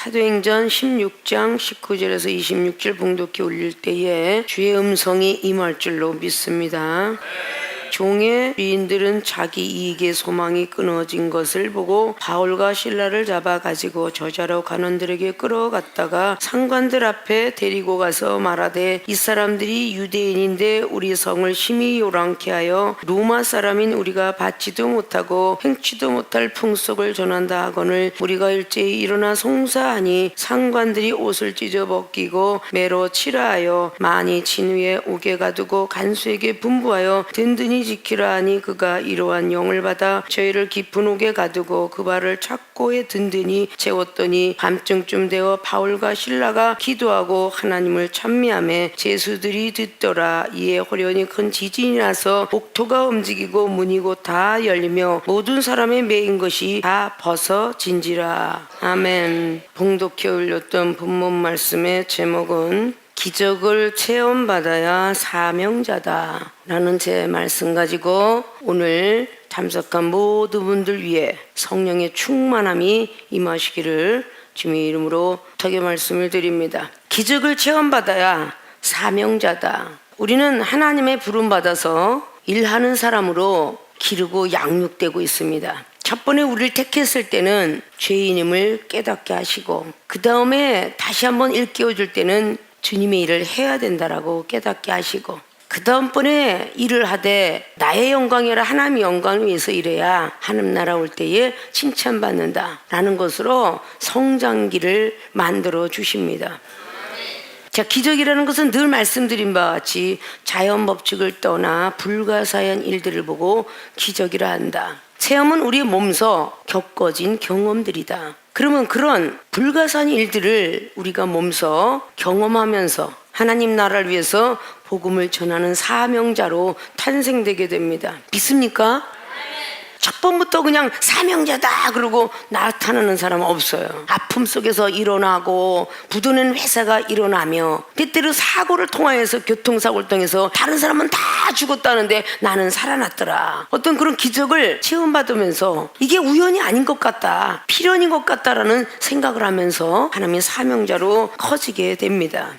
사도행전 16장 19절에서 26절 봉독해 올릴 때에 주의 음성이 임할 줄로 믿습니다. 종의 주인들은 자기 이익의 소망이 끊어진 것을 보고 바울과 실라를 잡아 가지고 저자로 간원들에게 끌어갔다가 상관들 앞에 데리고 가서 말하되, 이 사람들이 유대인인데 우리 성을 심히 요란케 하여 로마 사람인 우리가 받지도 못하고 행치도 못할 풍속을 전한다 하거늘 우리가 일제히 일어나 송사하니 상관들이 옷을 찢어 벗기고 매로 칠하여 많이 친 후에 옥에 가두고 간수에게 분부하여 든든히 지키라 하니 그가 이러한 영을 받아 저희를 깊은 옥에 가두고 그 발을 착고에 든든히 채웠더니 밤중쯤 되어 바울과 실라가 기도하고 하나님을 찬미하며 제수들이 듣더라. 이에 호련히 큰 지진이 나서 옥토가 움직이고 문이 곧 다 열리며 모든 사람의 매인 것이 다 벗어진지라. 아멘. 봉독해 올렸던 본문 말씀의 제목은 기적을 체험받아야 사명자다 라는 제 말씀 가지고 오늘 참석한 모든 분들 위해 성령의 충만함이 임하시기를 주님의 이름으로 부탁의 말씀을 드립니다. 기적을 체험받아야 사명자다. 우리는 하나님의 부름받아서 일하는 사람으로 기르고 양육되고 있습니다. 첫 번에 우리를 택했을 때는 죄인임을 깨닫게 하시고, 그 다음에 다시 한번 일깨워줄 때는 주님의 일을 해야 된다라고 깨닫게 하시고, 그 다음번에 일을 하되 나의 영광이 아니라 하나님의 영광을 위해서 일해야 하나님 나라 올 때에 칭찬받는다 라는 것으로 성장기를 만들어 주십니다. 자, 기적이라는 것은 늘 말씀드린 바와 같이 자연 법칙을 떠나 불가사의한 일들을 보고 기적이라 한다. 체험은 우리의 몸소 겪어진 경험들이다. 그러면 그런 불가사의한 일들을 우리가 몸소 경험하면서 하나님 나라를 위해서 복음을 전하는 사명자로 탄생되게 됩니다. 믿습니까? 첫 번부터 그냥 사명자다 그러고 나타나는 사람은 없어요. 아픔 속에서 일어나고 부도는 회사가 일어나며 때때로 사고를 통하여서 교통사고를 통해서 다른 사람은 다 죽었다는데 나는 살아났더라. 어떤 그런 기적을 체험받으면서 이게 우연이 아닌 것 같다, 필연인 것 같다라는 생각을 하면서 하나님의 사명자로 커지게 됩니다.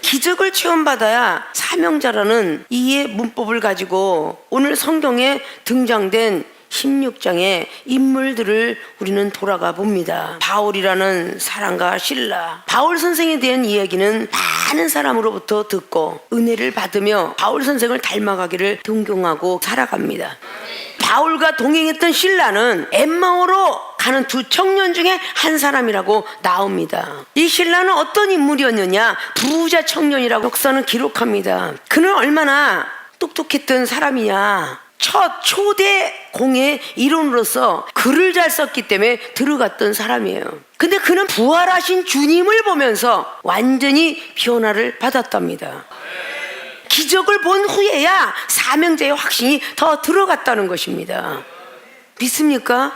기적을 체험받아야 사명자라는 이해 문법을 가지고 오늘 성경에 등장된 16장의 인물들을 우리는 돌아가 봅니다. 바울이라는 사람과 실라. 바울 선생에 대한 이야기는 많은 사람으로부터 듣고 은혜를 받으며 바울 선생을 닮아가기를 동경하고 살아갑니다. 바울과 동행했던 실라는 엠마오로 가는 두 청년 중에 한 사람이라고 나옵니다. 이 실라는 어떤 인물이었느냐? 부자 청년이라고 역사는 기록합니다. 그는 얼마나 똑똑했던 사람이냐? 첫 초대 공의 일원으로서 글을 잘 썼기 때문에 들어갔던 사람이에요. 근데 그는 부활하신 주님을 보면서 완전히 변화를 받았답니다. 기적을 본 후에야 사명자의 확신이 더 들어갔다는 것입니다. 믿습니까?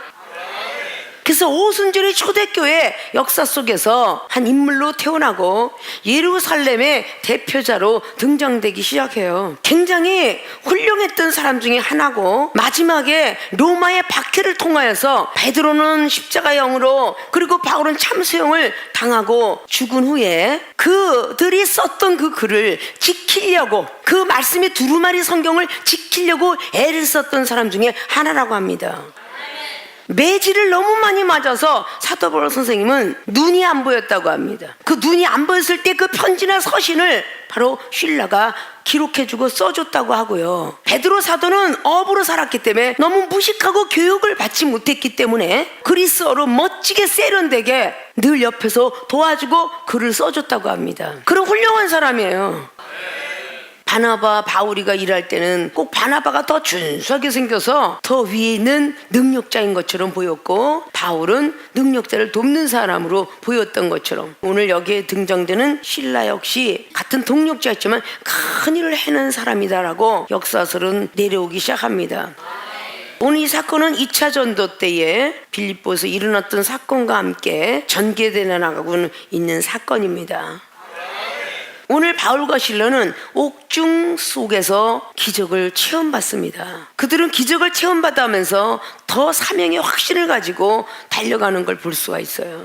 그래서 오순절의 초대교회 역사 속에서 한 인물로 태어나고 예루살렘의 대표자로 등장되기 시작해요. 굉장히 훌륭했던 사람 중에 하나고, 마지막에 로마의 박해를 통하여서 베드로는 십자가형으로 그리고 바울은 참수형을 당하고 죽은 후에 그들이 썼던 그 글을 지키려고, 그 말씀의 두루마리 성경을 지키려고 애를 썼던 사람 중에 하나라고 합니다. 매질을 너무 많이 맞아서 사도 바울 선생님은 눈이 안 보였다고 합니다. 그 눈이 안 보였을 때 그 편지나 서신을 바로 실라가 기록해주고 써줬다고 하고요. 베드로 사도는 어부로 살았기 때문에 너무 무식하고 교육을 받지 못했기 때문에 그리스어로 멋지게 세련되게 늘 옆에서 도와주고 글을 써줬다고 합니다. 그런 훌륭한 사람이에요. 바나바, 바울이가 일할 때는 꼭 바나바가 더 준수하게 생겨서 더 위에 있는 능력자인 것처럼 보였고, 바울은 능력자를 돕는 사람으로 보였던 것처럼 오늘 여기에 등장되는 실라 역시 같은 동력자였지만 큰 일을 해낸 사람이다라고 역사설은 내려오기 시작합니다. 오늘 이 사건은 2차 전도 때에 빌립보에서 일어났던 사건과 함께 전개되어 나가고 있는 사건입니다. 오늘 바울과 실라는 옥중 속에서 기적을 체험받습니다. 그들은 기적을 체험받으면서 더 사명의 확신을 가지고 달려가는 걸 볼 수가 있어요.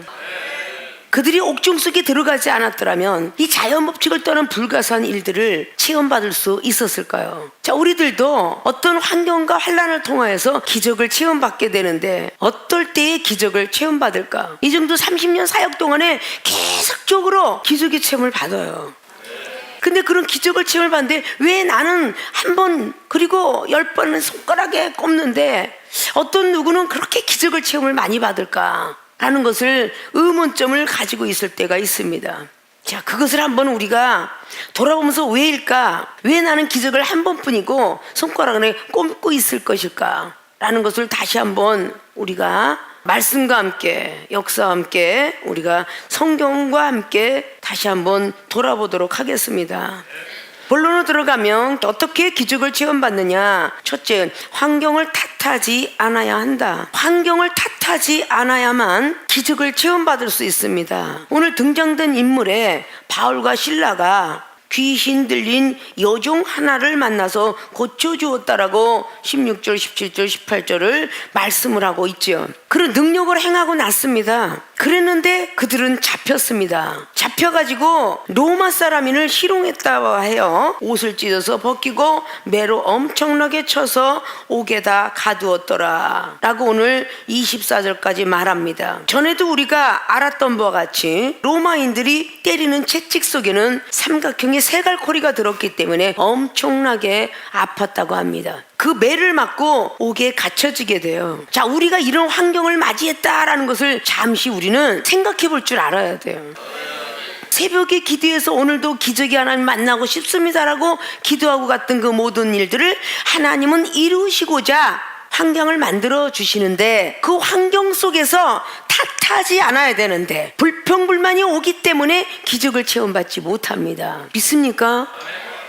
그들이 옥중 속에 들어가지 않았더라면 이 자연 법칙을 떠난 불가사한 일들을 체험받을 수 있었을까요? 자, 우리들도 어떤 환경과 환난을 통하여서 기적을 체험받게 되는데 어떨 때의 기적을 체험받을까? 이 정도 30년 사역 동안에 계속적으로 기적의 체험을 받아요. 근데 그런 기적을 체험을 받는데 왜 나는 한 번 그리고 10번은 손가락에 꼽는데 어떤 누구는 그렇게 기적을 체험을 많이 받을까? 라는 것을 의문점을 가지고 있을 때가 있습니다. 자, 그것을 한번 우리가 돌아보면서 왜일까? 왜 나는 기적을 한 번뿐이고 손가락에 꼽고 있을 것일까? 라는 것을 다시 한번 우리가 말씀과 함께 역사와 함께 우리가 성경과 함께 다시 한번 돌아보도록 하겠습니다. 본론으로 들어가면 어떻게 기적을 체험받느냐? 첫째, 환경을 탓하지 않아야 한다. 환경을 탓하지 않아야만 기적을 체험받을 수 있습니다. 오늘 등장된 인물에 바울과 실라가 귀신 들린 여종 하나를 만나서 고쳐주었다라고 16절, 17절, 18절을 말씀을 하고 있죠. 그런 능력을 행하고 났습니다. 그랬는데 그들은 잡혔습니다. 잡혀가지고 로마 사람인을 희롱했다고 해요. 옷을 찢어서 벗기고 매로 엄청나게 쳐서 옥에다 가두었더라 라고 오늘 24절까지 말합니다. 전에도 우리가 알았던 바와 같이 로마인들이 때리는 채찍 속에는 삼각형의 세갈코리가 들었기 때문에 엄청나게 아팠다고 합니다. 그 매를 맞고 옥에 갇혀지게 돼요. 자, 우리가 이런 환경을 맞이했다라는 것을 잠시 우리는 생각해 볼 줄 알아야 돼요. 새벽에 기도해서 오늘도 기적이 하나님 만나고 싶습니다라고 기도하고 갔던 그 모든 일들을 하나님은 이루시고자 환경을 만들어 주시는데 그 환경 속에서 탓하지 않아야 되는데 불평불만이 오기 때문에 기적을 체험받지 못합니다. 믿습니까?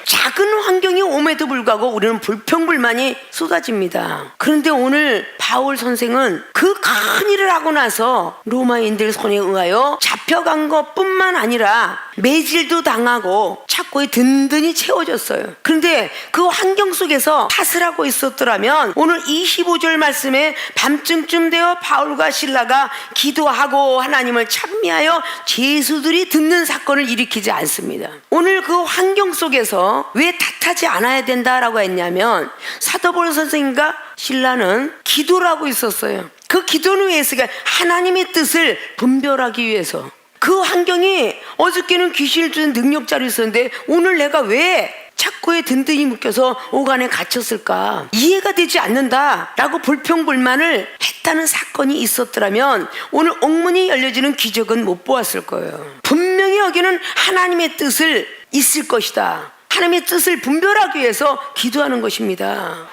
작은 환경이 옴에도 불구하고 우리는 불평불만이 쏟아집니다. 그런데 오늘 바울 선생은 그 큰 일을 하고 나서 로마인들 손에 의하여 잡혀간 것뿐만 아니라 매질도 당하고 착고에 든든히 채워졌어요. 그런데 그 환경 속에서 탓을 하고 있었더라면 오늘 25절 말씀에 밤쯤 되어 바울과 실라가 기도하고 하나님을 찬미하여 죄수들이 듣는 사건을 일으키지 않습니다. 오늘 그 환경 속에서 왜 탓하지 않아야 된다라고 했냐면 사도 바울 선생님과 실라는 기도를 하고 있었어요. 그 기도는 왜 했을까? 하나님의 뜻을 분별하기 위해서. 그 환경이 어저께는 귀신을 주는 능력자로 있었는데 오늘 내가 왜 착고에 든든히 묶여서 옥 안에 갇혔을까? 이해가 되지 않는다라고 불평불만을 했다는 사건이 있었더라면 오늘 옥문이 열려지는 기적은 못 보았을 거예요. 분명히 여기는 하나님의 뜻을 있을 것이다. 하나님의 뜻을 분별하기 위해서 기도하는 것입니다.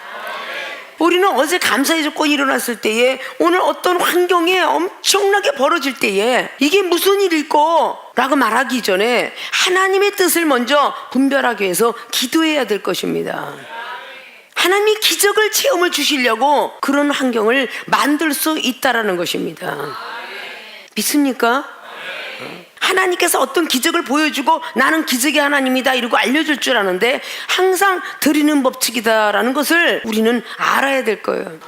우리는 어제 감사의 조건이 일어났을 때에 오늘 어떤 환경에 엄청나게 벌어질 때에 이게 무슨 일일까? 라고 말하기 전에 하나님의 뜻을 먼저 분별하기 위해서 기도해야 될 것입니다. 하나님이 기적을 체험을 주시려고 그런 환경을 만들 수 있다라는 것입니다. 믿습니까? 하나님께서 어떤 기적을 보여주고 나는 기적의 하나님이다 이러고 알려줄 줄 아는데 항상 드리는 법칙이다라는 것을 우리는 알아야 될 거예요.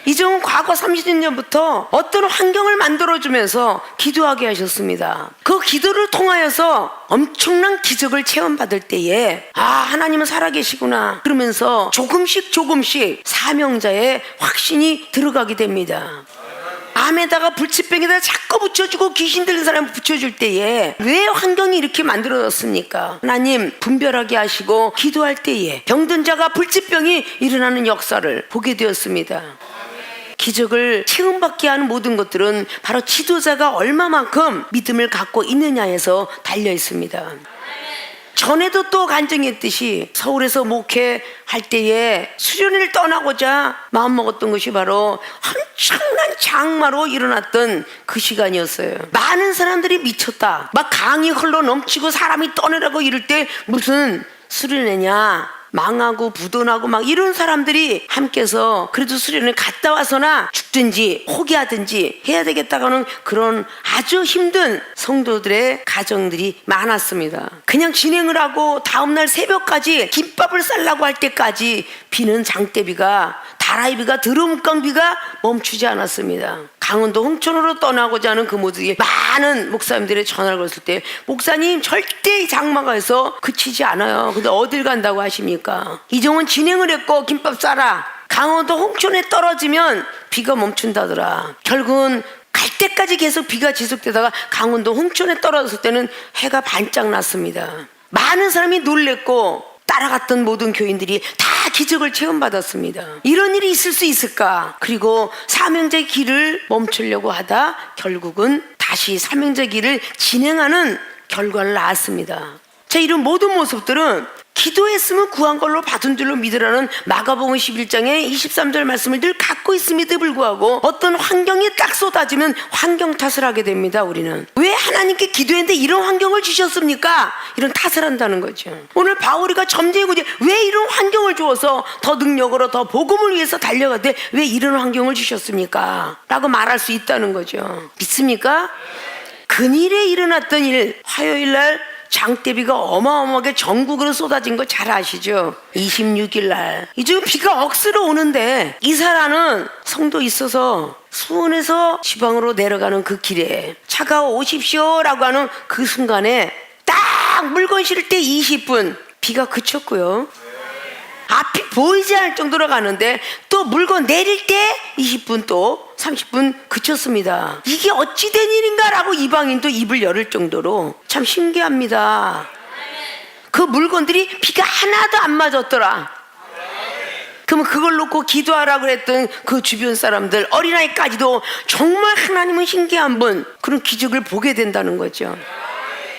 이종은 과거 30년부터 어떤 환경을 만들어주면서 기도하게 하셨습니다. 그 기도를 통하여서 엄청난 기적을 체험받을 때에 하나님은 살아계시구나 그러면서 조금씩 사명자의 확신이 들어가게 됩니다. 암에다가 불치병에다가 자꾸 붙여주고 귀신 들린 사람을 붙여줄 때에 왜 환경이 이렇게 만들어졌습니까? 하나님 분별하게 하시고 기도할 때에 병든 자가 불치병이 일어나는 역사를 보게 되었습니다. 기적을 체험받게 하는 모든 것들은 바로 지도자가 얼마만큼 믿음을 갖고 있느냐에서 달려 있습니다. 전에도 또 간증했듯이 서울에서 목회할 때에 수련회를 떠나고자 마음먹었던 것이 바로 엄청난 장마로 일어났던 그 시간이었어요. 많은 사람들이 미쳤다 막 강이 흘러 넘치고 사람이 떠내라고 이럴 때 무슨 수련회냐 망하고 부도나고 막 이런 사람들이 함께서 그래도 수련을 갔다 와서나 죽든지 포기하든지 해야 되겠다고 하는 그런 아주 힘든 성도들의 가정들이 많았습니다. 그냥 진행을 하고 다음날 새벽까지 김밥을 쌀라고 할 때까지 비는 장대비가 다라이비가 드럼깡비가 멈추지 않았습니다. 강원도 홍천으로 떠나고자 하는 그 모두에게 많은 목사님들의 전화를 걸었을 때, 목사님 절대 장마가에서 그치지 않아요. 근데 어딜 간다고 하십니까? 이종은 진행을 했고 김밥 싸라. 강원도 홍천에 떨어지면 비가 멈춘다더라. 결국은 갈 때까지 계속 비가 지속되다가 강원도 홍천에 떨어졌을 때는 해가 반짝 났습니다. 많은 사람이 놀랬고 따라갔던 모든 교인들이 다 기적을 체험받았습니다. 이런 일이 있을 수 있을까? 그리고 사명제 길을 멈추려고 하다 결국은 다시 사명제 길을 진행하는 결과를 낳았습니다. 자, 이런 모든 모습들은 기도했으면 구한 걸로 받은 줄로 믿으라는 마가복음 11장의 23절 말씀을 늘 갖고 있음에도 불구하고 어떤 환경이 딱 쏟아지면 환경 탓을 하게 됩니다. 우리는 왜 하나님께 기도했는데 이런 환경을 주셨습니까? 이런 탓을 한다는 거죠. 오늘 바울이가 점쟁이고 왜 이런 환경을 주어서 더 능력으로 더 복음을 위해서 달려가되 왜 이런 환경을 주셨습니까? 라고 말할 수 있다는 거죠. 믿습니까? 근일에 일어났던 일, 화요일날 장대비가 어마어마하게 전국으로 쏟아진 거 잘 아시죠? 26일 날 이제 비가 억수로 오는데 이사라는 성도 있어서 수원에서 지방으로 내려가는 그 길에 차가 오십시오 라고 하는 그 순간에 딱 물건 실을 때 20분 비가 그쳤고요. 앞이 보이지 않을 정도로 가는데 또 물건 내릴 때 20분 또 30분 그쳤습니다. 이게 어찌 된 일인가 라고 이방인도 입을 열을 정도로 참 신기합니다. 그 물건들이 비가 하나도 안 맞았더라. 그러면 그걸 놓고 기도하라고 했던 그 주변 사람들, 어린아이까지도 정말 하나님은 신기한 분, 그런 기적을 보게 된다는 거죠.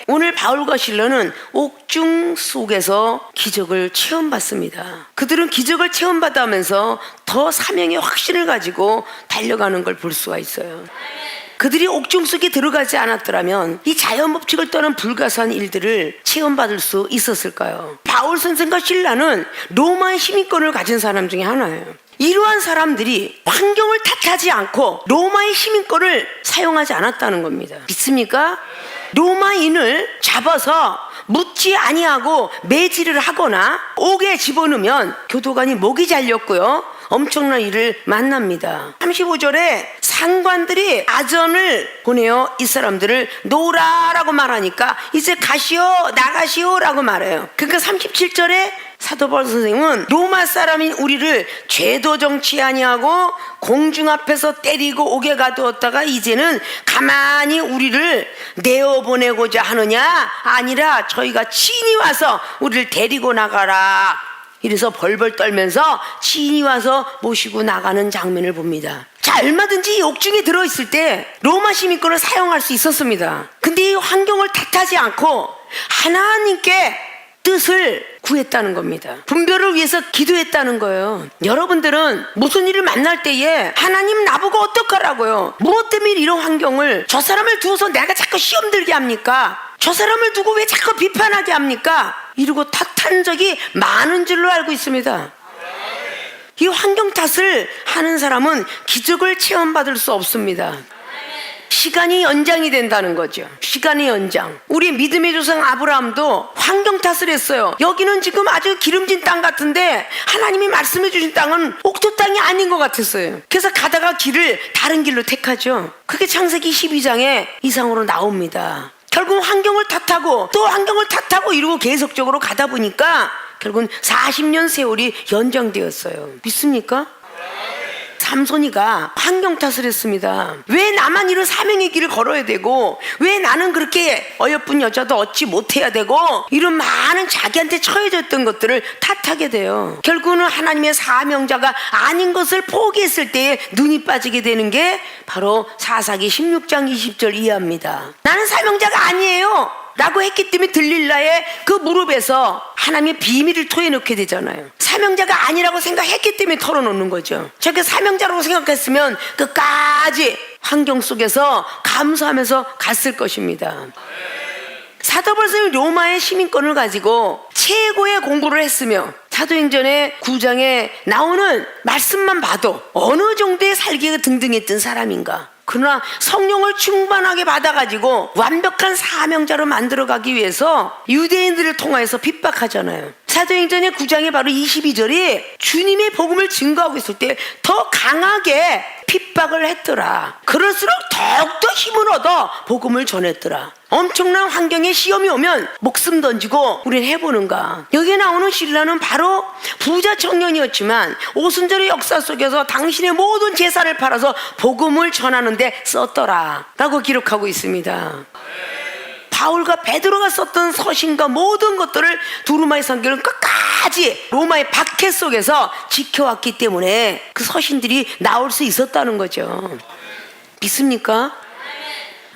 오늘 바울과 실라는 옥중 속에서 기적을 체험받습니다. 그들은 기적을 체험받으면서 더 사명의 확신을 가지고 달려가는 걸 볼 수가 있어요. 그들이 옥중 속에 들어가지 않았더라면 이 자연법칙을 떠난 불가사한 일들을 체험받을 수 있었을까요? 바울 선생과 실라는 로마의 시민권을 가진 사람 중에 하나예요. 이러한 사람들이 환경을 탓하지 않고 로마의 시민권을 사용하지 않았다는 겁니다. 믿습니까? 로마인을 잡아서 묻지 아니하고 매질을 하거나 옥에 집어넣으면 교도관이 목이 잘렸고요, 엄청난 일을 만납니다. 35절에 상관들이 아전을 보내어 이 사람들을 놓으라라고 말하니까 이제 가시오, 나가시오 라고 말해요. 그러니까 37절에 사도 바울 선생님은 로마 사람인 우리를 죄도 정치 아니하고 공중 앞에서 때리고 옥에 가두었다가 이제는 가만히 우리를 내어보내고자 하느냐? 아니라 저희가 친히 와서 우리를 데리고 나가라. 이래서 벌벌 떨면서 친히 와서 모시고 나가는 장면을 봅니다. 자, 얼마든지 이 옥중에 들어있을 때 로마 시민권을 사용할 수 있었습니다. 근데 이 환경을 탓하지 않고 하나님께 뜻을 구했다는 겁니다. 분별을 위해서 기도했다는 거예요. 여러분들은 무슨 일을 만날 때에 하나님 나보고 어떡하라고요? 무엇 때문에 이런 환경을, 저 사람을 두어서 내가 자꾸 시험 들게 합니까? 저 사람을 두고 왜 자꾸 비판하게 합니까? 이러고 탓한 적이 많은 줄로 알고 있습니다. 이 환경 탓을 하는 사람은 기적을 체험받을 수 없습니다. 시간이 연장이 된다는 거죠. 시간의 연장. 우리 믿음의 조상 아브라함도 환경 탓을 했어요. 여기는 지금 아주 기름진 땅 같은데 하나님이 말씀해 주신 땅은 옥토 땅이 아닌 것 같았어요. 그래서 가다가 길을 다른 길로 택하죠. 그게 창세기 12장에 이상으로 나옵니다. 결국 환경을 탓하고 또 환경을 탓하고 이러고 계속적으로 가다 보니까 결국은 40년 세월이 연장되었어요. 믿습니까? 삼손이가 환경 탓을 했습니다. 왜 나만 이런 사명의 길을 걸어야 되고, 왜 나는 그렇게 어여쁜 여자도 얻지 못해야 되고, 이런 많은 자기한테 처해졌던 것들을 탓하게 돼요. 결국은 하나님의 사명자가 아닌 것을 포기했을 때에 눈이 빠지게 되는 게 바로 사사기 16장 20절 이하입니다. 나는 사명자가 아니에요 라고 했기 때문에 들릴라의 그 무릎에서 하나님의 비밀을 토해놓게 되잖아요. 사명자가 아니라고 생각했기 때문에 털어놓는 거죠. 저게 사명자라고 생각했으면 끝까지 환경 속에서 감수하면서 갔을 것입니다. 사도 바울 선생님이 로마의 시민권을 가지고 최고의 공부를 했으며 사도행전의 9장에 나오는 말씀만 봐도 어느 정도의 살기가 등등했던 사람인가. 그러나 성령을 충만하게 받아가지고 완벽한 사명자로 만들어가기 위해서 유대인들을 통하여서 핍박하잖아요. 사도행전의 9장의 바로 22절이 주님의 복음을 증거하고 있을 때 더 강하게 핍박을 했더라. 그럴수록 더욱더 힘을 얻어 복음을 전했더라. 엄청난 환경에 시험이 오면 목숨 던지고 우린 해보는가. 여기에 나오는 실라는 바로 부자 청년이었지만 오순절의 역사 속에서 당신의 모든 재산을 팔아서 복음을 전하는 데 썼더라 라고 기록하고 있습니다. 바울과 베드로가 썼던 서신과 모든 것들을 두루마리 선교는 끝까지 로마의 박해 속에서 지켜왔기 때문에 그 서신들이 나올 수 있었다는 거죠. 믿습니까?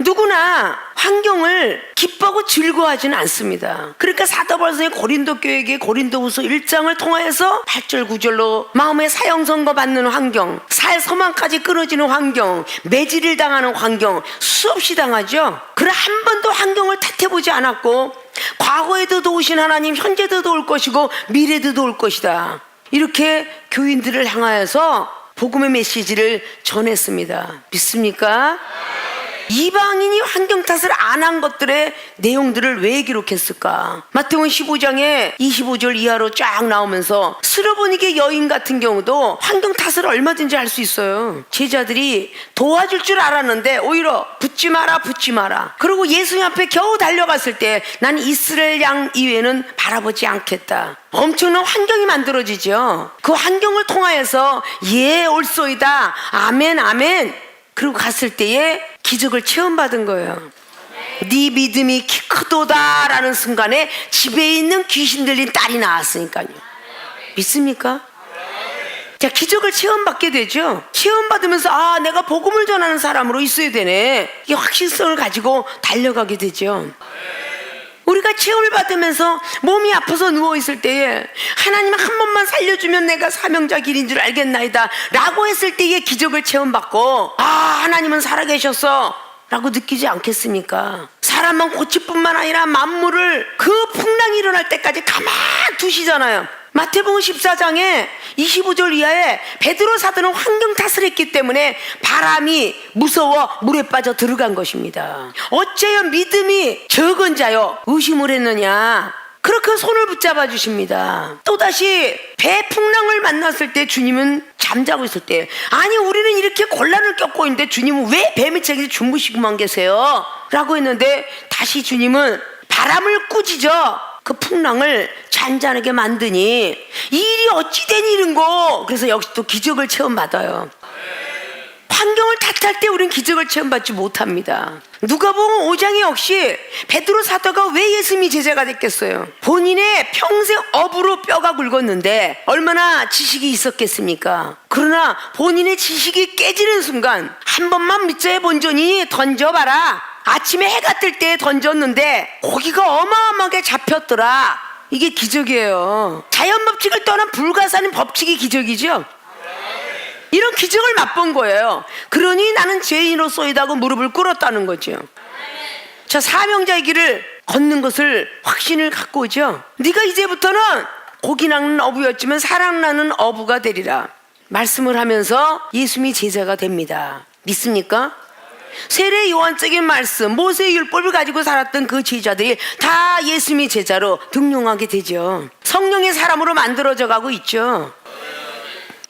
누구나 환경을 기뻐하고 즐거워하지는 않습니다. 그러니까 사도 바울이 고린도 교회에게 고린도후서 1장을 통하여서 8절 9절로 마음의 사형선고 받는 환경, 살 소망까지 끊어지는 환경, 매질을 당하는 환경 수없이 당하죠. 그래 한 번도 환경을 탓해보지 않았고 과거에도 도우신 하나님 현재도 도울 것이고 미래도 도울 것이다. 이렇게 교인들을 향하여서 복음의 메시지를 전했습니다. 믿습니까? 이방인이 환경 탓을 안 한 것들의 내용들을 왜 기록했을까? 마태복음 15장에 25절 이하로 쫙 나오면서 스로보니게 여인 같은 경우도 환경 탓을 얼마든지 할 수 있어요. 제자들이 도와줄 줄 알았는데 오히려 붙지 마라. 그리고 예수님 앞에 겨우 달려갔을 때 난 이스라엘 양 이외에는 바라보지 않겠다. 엄청난 환경이 만들어지죠. 그 환경을 통하여서 예 옳소이다 아멘 그리고 갔을 때에 기적을 체험받은 거예요. 네 믿음이 키 크도다 라는 순간에 집에 있는 귀신 들린 딸이 나왔으니까요. 믿습니까? 자, 기적을 체험받게 되죠. 체험받으면서 아 내가 복음을 전하는 사람으로 있어야 되네, 이게 확신성을 가지고 달려가게 되죠. 우리가 체험을 받으면서 몸이 아파서 누워있을 때에 하나님 한 번만 살려주면 내가 사명자 길인 줄 알겠나이다 라고 했을 때에 기적을 체험받고 아 하나님은 살아계셨어 라고 느끼지 않겠습니까? 사람만 고칠 뿐만 아니라 만물을 그 풍랑이 일어날 때까지 가만 두시잖아요. 마태복음 14장에 25절 이하에 베드로 사도는 환경 탓을 했기 때문에 바람이 무서워 물에 빠져 들어간 것입니다. 어째요 믿음이 적은 자요 의심을 했느냐. 그렇게 손을 붙잡아 주십니다. 또다시 배 풍랑을 만났을 때 주님은 잠자고 있을 때 아니 우리는 이렇게 곤란을 겪고 있는데 주님은 왜 배 밑에 주무시고만 계세요? 라고 했는데 다시 주님은 바람을 꾸짖어 그 풍랑을 잔잔하게 만드니 이 일이 어찌 된 일인고. 그래서 역시 또 기적을 체험받아요. 환경을 탓할 때 우리는 기적을 체험받지 못합니다. 누가복음 5장에 역시 베드로 사도가 왜 예수님이 제자가 됐겠어요? 본인의 평생 업으로 뼈가 굵었는데 얼마나 지식이 있었겠습니까? 그러나 본인의 지식이 깨지는 순간 한 번만 밑자에 본전이 던져봐라. 아침에 해가 뜰 때 던졌는데 고기가 어마어마하게 잡혔더라. 이게 기적이에요. 자연 법칙을 떠난 불가사는 법칙이 기적이죠. 이런 기적을 맛본 거예요. 그러니 나는 죄인으로서이다 하고 무릎을 꿇었다는 거죠. 자, 사명자의 길을 걷는 것을 확신을 갖고 오죠. 네가 이제부터는 고기 낚는 어부였지만 사랑 나는 어부가 되리라 말씀을 하면서 예수님이 제자가 됩니다. 믿습니까? 세례 요한적인 말씀 모세의 율법을 가지고 살았던 그 제자들이 다 예수님의 제자로 등용하게 되죠. 성령의 사람으로 만들어져 가고 있죠.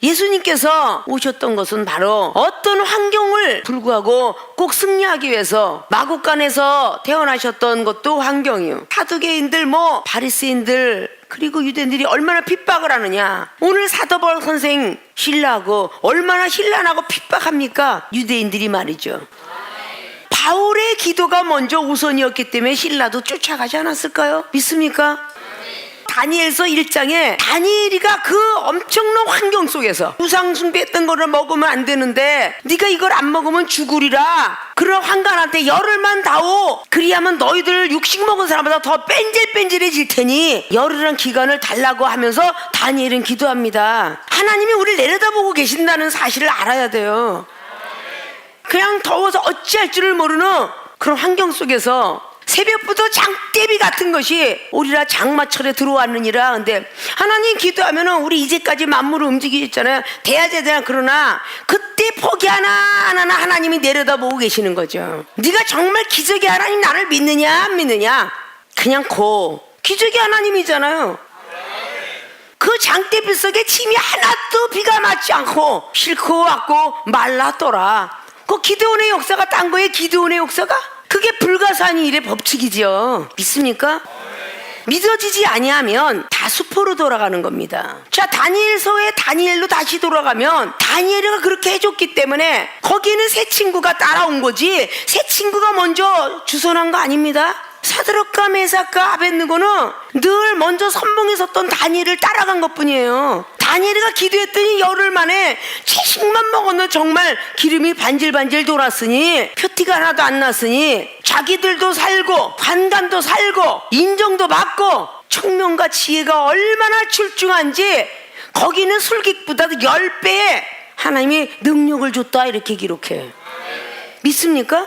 예수님께서 오셨던 것은 바로 어떤 환경을 불구하고 꼭 승리하기 위해서 마국간에서 태어나셨던 것도 환경이요. 사두개인들 바리새인들 그리고 유대인들이 얼마나 핍박을 하느냐. 오늘 사도 바울 선생 신라하고 얼마나 신란하고 핍박합니까? 유대인들이 말이죠. 바울의 기도가 먼저 우선이었기 때문에 신라도 쫓아가지 않았을까요? 믿습니까? 다니엘서 1장에 다니엘이가 그 엄청난 환경 속에서 우상 숭배했던 거를 먹으면 안 되는데 네가 이걸 안 먹으면 죽으리라. 그런 환관한테 열흘만 다오. 그리하면 너희들 육식 먹은 사람보다 더 뺀질뺀질해질 테니 열흘이란 기간을 달라고 하면서 다니엘은 기도합니다. 하나님이 우리를 내려다보고 계신다는 사실을 알아야 돼요. 그냥 더워서 어찌할 줄을 모르는 그런 환경 속에서 새벽부터 장대비 같은 것이 우리라 장마철에 들어왔느니라. 근데 하나님 기도하면은 우리 이제까지 만물을 움직이셨잖아요. 대야제잖아. 그러나 그때 포기 하나하나 하나님이 내려다보고 계시는 거죠. 네가 정말 기적의 하나님 나를 믿느냐 안 믿느냐? 그냥 기적의 하나님이잖아요. 장대빛 속에 침이 하나도 비가 맞지 않고 실컷 왔고 말랐더라. 그 기드온의 역사가 딴 거예요. 기드온의 역사가 그게 불가사의 일의 법칙이죠. 믿습니까? 믿어지지 아니하면 다 수포로 돌아가는 겁니다. 자, 다니엘서에 다니엘로 다시 돌아가면 다니엘이가 그렇게 해줬기 때문에 거기는 새 친구가 따라온 거지 새 친구가 먼저 주선한 거 아닙니다. 사드락과 메삭과 아벳느고는 늘 먼저 선봉에 섰던 다니엘을 따라간 것뿐이에요. 다니엘이가 기도했더니 열흘 만에 채식만 먹었는 정말 기름이 반질반질 돌았으니 표티가 하나도 안 났으니 자기들도 살고 관간도 살고 인정도 받고 청명과 지혜가 얼마나 출중한지 거기는 술객보다도 10배의 하나님이 능력을 줬다 이렇게 기록해. 믿습니까?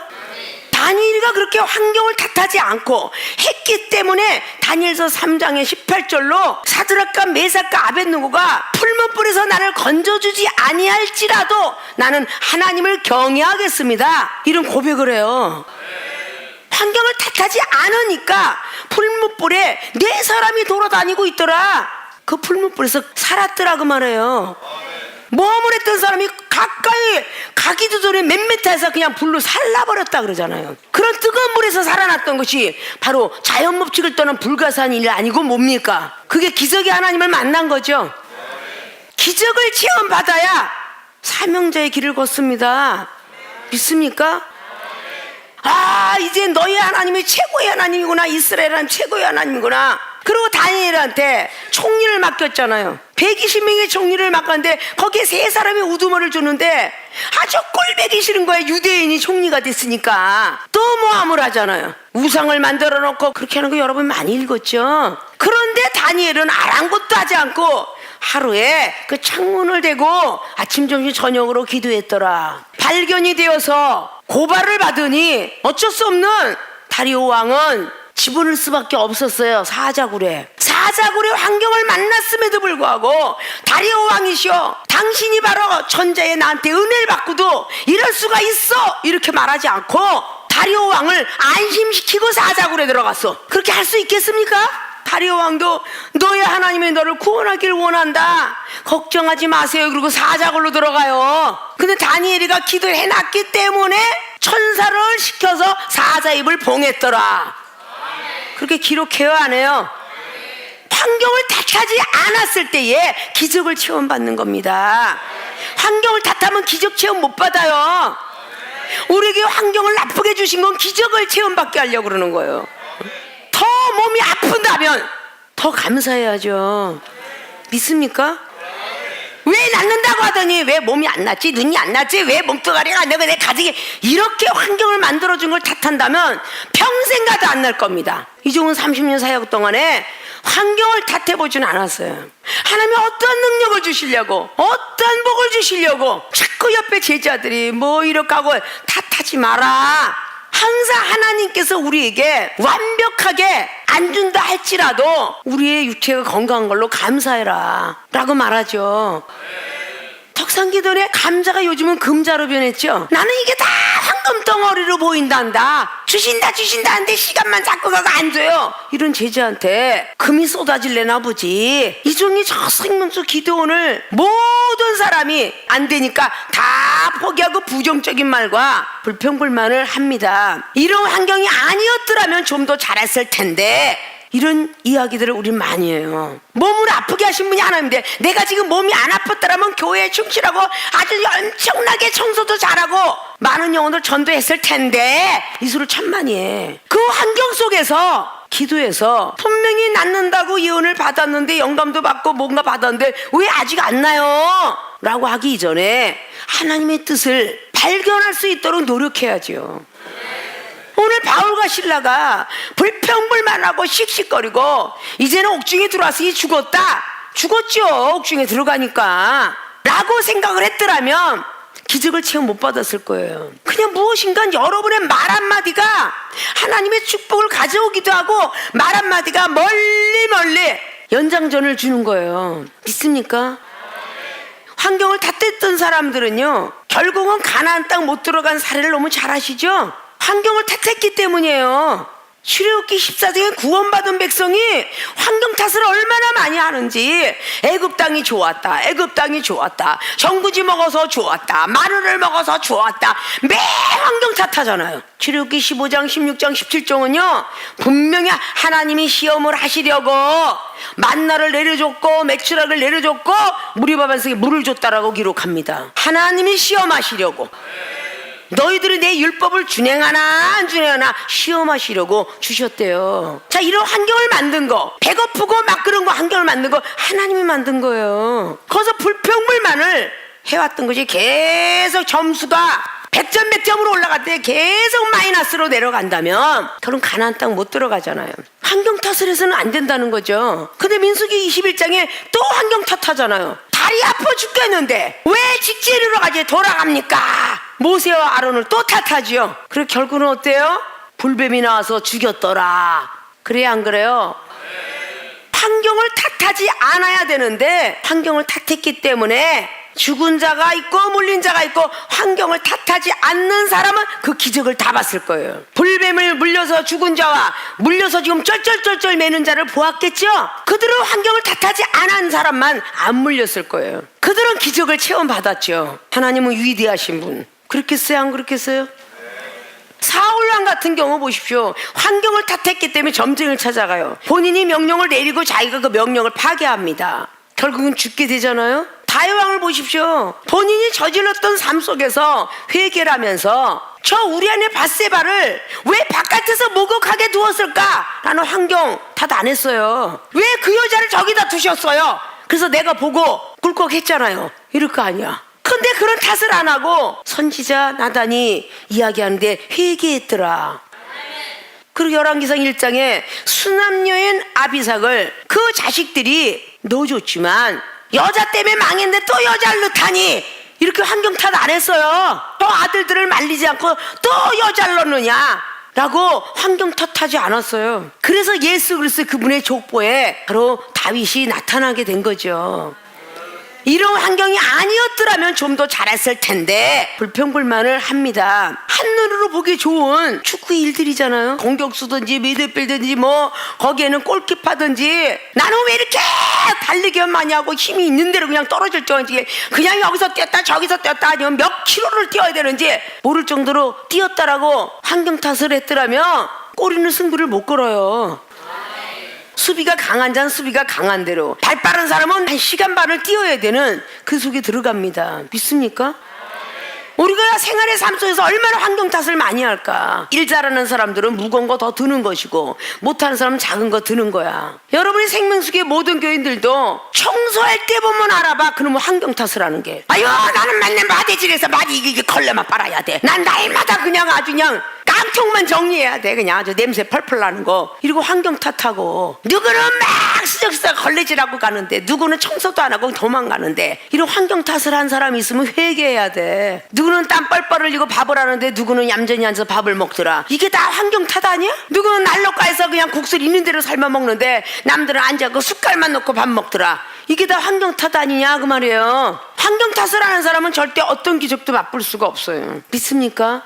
다니엘이가 그렇게 환경을 탓하지 않고 했기 때문에 다니엘서 3장의 18절로 사드락과 메삭과 아벳느고가 풀문불에서 나를 건져주지 아니할지라도 나는 하나님을 경외하겠습니다 이런 고백을 해요. 환경을 탓하지 않으니까 풀문불에 네 사람이 돌아다니고 있더라. 그 풀문불에서 살았더라고 말해요. 모험을 했던 사람이 가까이 가기도 전에 몇 미터에서 그냥 불로 살라버렸다 그러잖아요. 그런 뜨거운 물에서 살아났던 것이 바로 자연법칙을 떠난 불가사한 일이 아니고 뭡니까? 그게 기적의 하나님을 만난 거죠. 기적을 체험받아야 사명자의 길을 걷습니다. 믿습니까? 아, 이제 너희 하나님이 최고의 하나님이구나. 이스라엘 하나님 최고의 하나님이구나. 그리고 다니엘한테 총리를 맡겼잖아요. 120명의 총리를 맡겼는데 거기에 3사람이 우두머리를 주는데 아주 꼴보기 싫은 거예요. 유대인이 총리가 됐으니까. 또 모함을 하잖아요. 우상을 만들어 놓고 그렇게 하는 거 여러분 많이 읽었죠. 그런데 다니엘은 아랑곳도 하지 않고 하루에 그 창문을 대고 아침 점심 저녁으로 기도했더라. 발견이 되어서 고발을 받으니 어쩔 수 없는 다리오 왕은 집어넣을 수밖에 없었어요. 사자굴에 환경을 만났음에도 불구하고 다리오 왕이시여 당신이 바로 천자에 나한테 은혜를 받고도 이럴 수가 있어 이렇게 말하지 않고 다리오 왕을 안심시키고 사자굴에 들어갔어. 그렇게 할 수 있겠습니까? 다리오 왕도 너의 하나님이 너를 구원하길 원한다. 걱정하지 마세요. 그리고 사자굴로 들어가요. 근데 다니엘이가 기도를 해놨기 때문에 천사를 시켜서 사자 입을 봉했더라. 그렇게 기록해요, 안 해요? 환경을 탓하지 않았을 때에 기적을 체험받는 겁니다. 환경을 탓하면 기적 체험 못 받아요. 우리에게 환경을 나쁘게 주신 건 기적을 체험받게 하려고 그러는 거예요. 더 몸이 아픈다면 더 감사해야죠. 믿습니까? 왜 낫는다고 하더니 왜 몸이 안 낫지? 눈이 안 낫지? 왜 몸뚱아리가 안 나고 내 가족이 이렇게 환경을 만들어준 걸 탓한다면 평생 가도 안 날 겁니다. 이종은 30년 사역 동안에 환경을 탓해보진 않았어요. 하나님이 어떤 능력을 주시려고 어떤 복을 주시려고 자꾸 옆에 제자들이 뭐 이렇게 하고 탓하지 마라. 항상 하나님께서 우리에게 완벽하게 안 준다 할지라도 우리의 육체가 건강한 걸로 감사해라 라고 말하죠. 턱산기도에 감자가 요즘은 금자로 변했죠. 나는 이게 다 황금덩어리로 보인단다. 주신다 하는데 시간만 자꾸 가고 안 줘요. 이런 제자한테 금이 쏟아질래나 보지. 이종이 저 생명수 기도원을 모든 사람이 안 되니까 다 포기하고 부정적인 말과 불평불만을 합니다. 이런 환경이 아니었더라면 좀 더 잘했을 텐데 이런 이야기들을 우린 많이 해요. 몸을 아프게 하신 분이 하나님인데 내가 지금 몸이 안 아팠더라면 교회에 충실하고 아주 엄청나게 청소도 잘하고 많은 영혼을 전도했을 텐데 이 소리를 참 많이 해. 그 환경 속에서 기도해서 분명히 낫는다고 예언을 받았는데 영감도 받고 뭔가 받았는데 왜 아직 안 나요? 라고 하기 이전에 하나님의 뜻을 발견할 수 있도록 노력해야죠. 오늘 바울과 실라가 불평불만하고 씩씩거리고 이제는 옥중에 들어왔으니 죽었죠. 옥중에 들어가니까 라고 생각을 했더라면 기적을 체험 못 받았을 거예요. 그냥 무엇인가 여러분의 말 한마디가 하나님의 축복을 가져오기도 하고 말 한마디가 멀리 연장전을 주는 거예요. 믿습니까? 환경을 탓했던 사람들은요 결국은 가나안 땅 못 들어간 사례를 너무 잘 아시죠? 환경을 탓했기 때문이에요. 출애굽기 14장에 구원받은 백성이 환경 탓을 얼마나 많이 하는지. 애굽 땅이 좋았다, 애굽 땅이 좋았다, 정구지 먹어서 좋았다, 마늘을 먹어서 좋았다, 매 환경 탓하잖아요. 출애굽기 15장 16장 17장은요 분명히 하나님이 시험을 하시려고 만나를 내려줬고 메추라기를 내려줬고 무리바 반석에 물을 줬다라고 기록합니다. 하나님이 시험하시려고, 너희들이 내 율법을 준행하나 안 준행하나 시험하시려고 주셨대요. 자, 이런 환경을 만든 거, 배고프고 막 그런 거 환경을 만든 거 하나님이 만든 거예요. 거기서 불평불만을 해왔던 것이 계속 점수가 100점 100점으로 올라갈 때 계속 마이너스로 내려간다면 그럼 가나안 땅 못 들어가잖아요. 환경 탓을 해서는 안 된다는 거죠. 근데 민수기 21장에 또 환경 탓하잖아요. 다리 아파 죽겠는데 왜 직진으로 가지 돌아갑니까? 모세와 아론을 또 탓하지요. 그리고 결국은 어때요? 불뱀이 나와서 죽였더라. 그래야 안 그래요? 환경을 탓하지 않아야 되는데 환경을 탓했기 때문에 죽은 자가 있고 물린 자가 있고 환경을 탓하지 않는 사람은 그 기적을 다 봤을 거예요. 불뱀을 물려서 죽은 자와 물려서 지금 쩔쩔쩔쩔 매는 자를 보았겠죠? 그들은 환경을 탓하지 않은 사람만 안 물렸을 거예요. 그들은 기적을 체험받았죠. 하나님은 위대하신 분. 그렇겠어요? 안 그렇겠어요? 사울왕 같은 경우 보십시오. 환경을 탓했기 때문에 점쟁이를 찾아가요. 본인이 명령을 내리고 자기가 그 명령을 파괴합니다. 결국은 죽게 되잖아요. 다윗왕을 보십시오. 본인이 저질렀던 삶 속에서 회개를 하면서 저 우리 아내 밧세바를 왜 바깥에서 목욕하게 두었을까? 라는 환경 탓 안 했어요. 왜 그 여자를 저기다 두셨어요? 그래서 내가 보고 꿀꺽했잖아요. 이럴 거 아니야. 근데 그런 탓을 안 하고 선지자 나단이 이야기하는데 회개했더라. 그리고 열왕기상 1장에 수남녀인 아비삭을 그 자식들이 넣어줬지만 여자 때문에 망했는데 또 여자를 넣다니 이렇게 환경 탓 안 했어요. 또 아들들을 말리지 않고 또 여자를 넣느냐 라고 환경 탓하지 않았어요. 그래서 예수 그리스도 그분의 족보에 바로 다윗이 나타나게 된 거죠. 이런 환경이 아니었더라면 좀 더 잘했을 텐데 불평불만을 합니다. 한눈으로 보기 좋은 축구 일들이잖아요. 공격수든지 미드필더든지 뭐 거기에는 골키퍼든지 나는 왜 이렇게 달리기만 많이 하고 힘이 있는 대로 그냥 떨어질 정도인지 그냥 여기서 뛰었다 저기서 뛰었다 아니면 몇 킬로를 뛰어야 되는지 모를 정도로 뛰었다라고 환경 탓을 했더라면 꼬리는 승부를 못 걸어요. 수비가 강한 자는 수비가 강한 대로, 발 빠른 사람은 1시간 반을 뛰어야 되는 그 속에 들어갑니다. 믿습니까? 우리가 생활의 삶 속에서 얼마나 환경 탓을 많이 할까. 일 잘하는 사람들은 무거운 거 더 드는 것이고 못하는 사람은 작은 거 드는 거야. 여러분이 생명수의 모든 교인들도 청소할 때 보면 알아봐. 그러면 환경 탓을 하는 게, 아유 나는 맨날 마대질에서 마디 이게 걸레만 빨아야 돼. 난 날마다 그냥 아주 그냥 깡통만 정리해야 돼. 그냥 아주 냄새 펄펄 나는 거. 이러고 환경 탓하고, 누구는 막 쓰적쓰적 걸레질하고 가는데 누구는 청소도 안 하고 도망가는데, 이런 환경 탓을 한 사람이 있으면 회개해야 돼. 누구는 땀 뻘뻘 흘리고 밥을 하는데 누구는 얌전히 앉아서 밥을 먹더라. 이게 다 환경 탓 아니야? 누구는 난로가에서 그냥 국수를 있는 대로 삶아 먹는데 남들은 앉아서 숟갈만 넣고 밥 먹더라. 이게 다 환경 탓 아니냐 그 말이에요. 환경 탓을 하는 사람은 절대 어떤 기적도 맛볼 수가 없어요. 믿습니까?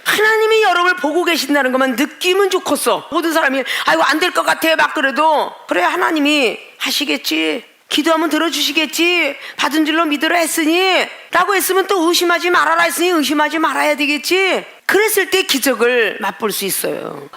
하나님이 여러분을 보고 계신다는 것만 느끼면 좋겠어. 모든 사람이 아이고 안 될 것 같아 막 그래도, 그래 하나님이 하시겠지, 기도하면 들어주시겠지, 받은 줄로 믿으라 했으니 라고 했으면 또 의심하지 말아라 했으니 의심하지 말아야 되겠지. 그랬을 때 기적을 맛볼 수 있어요.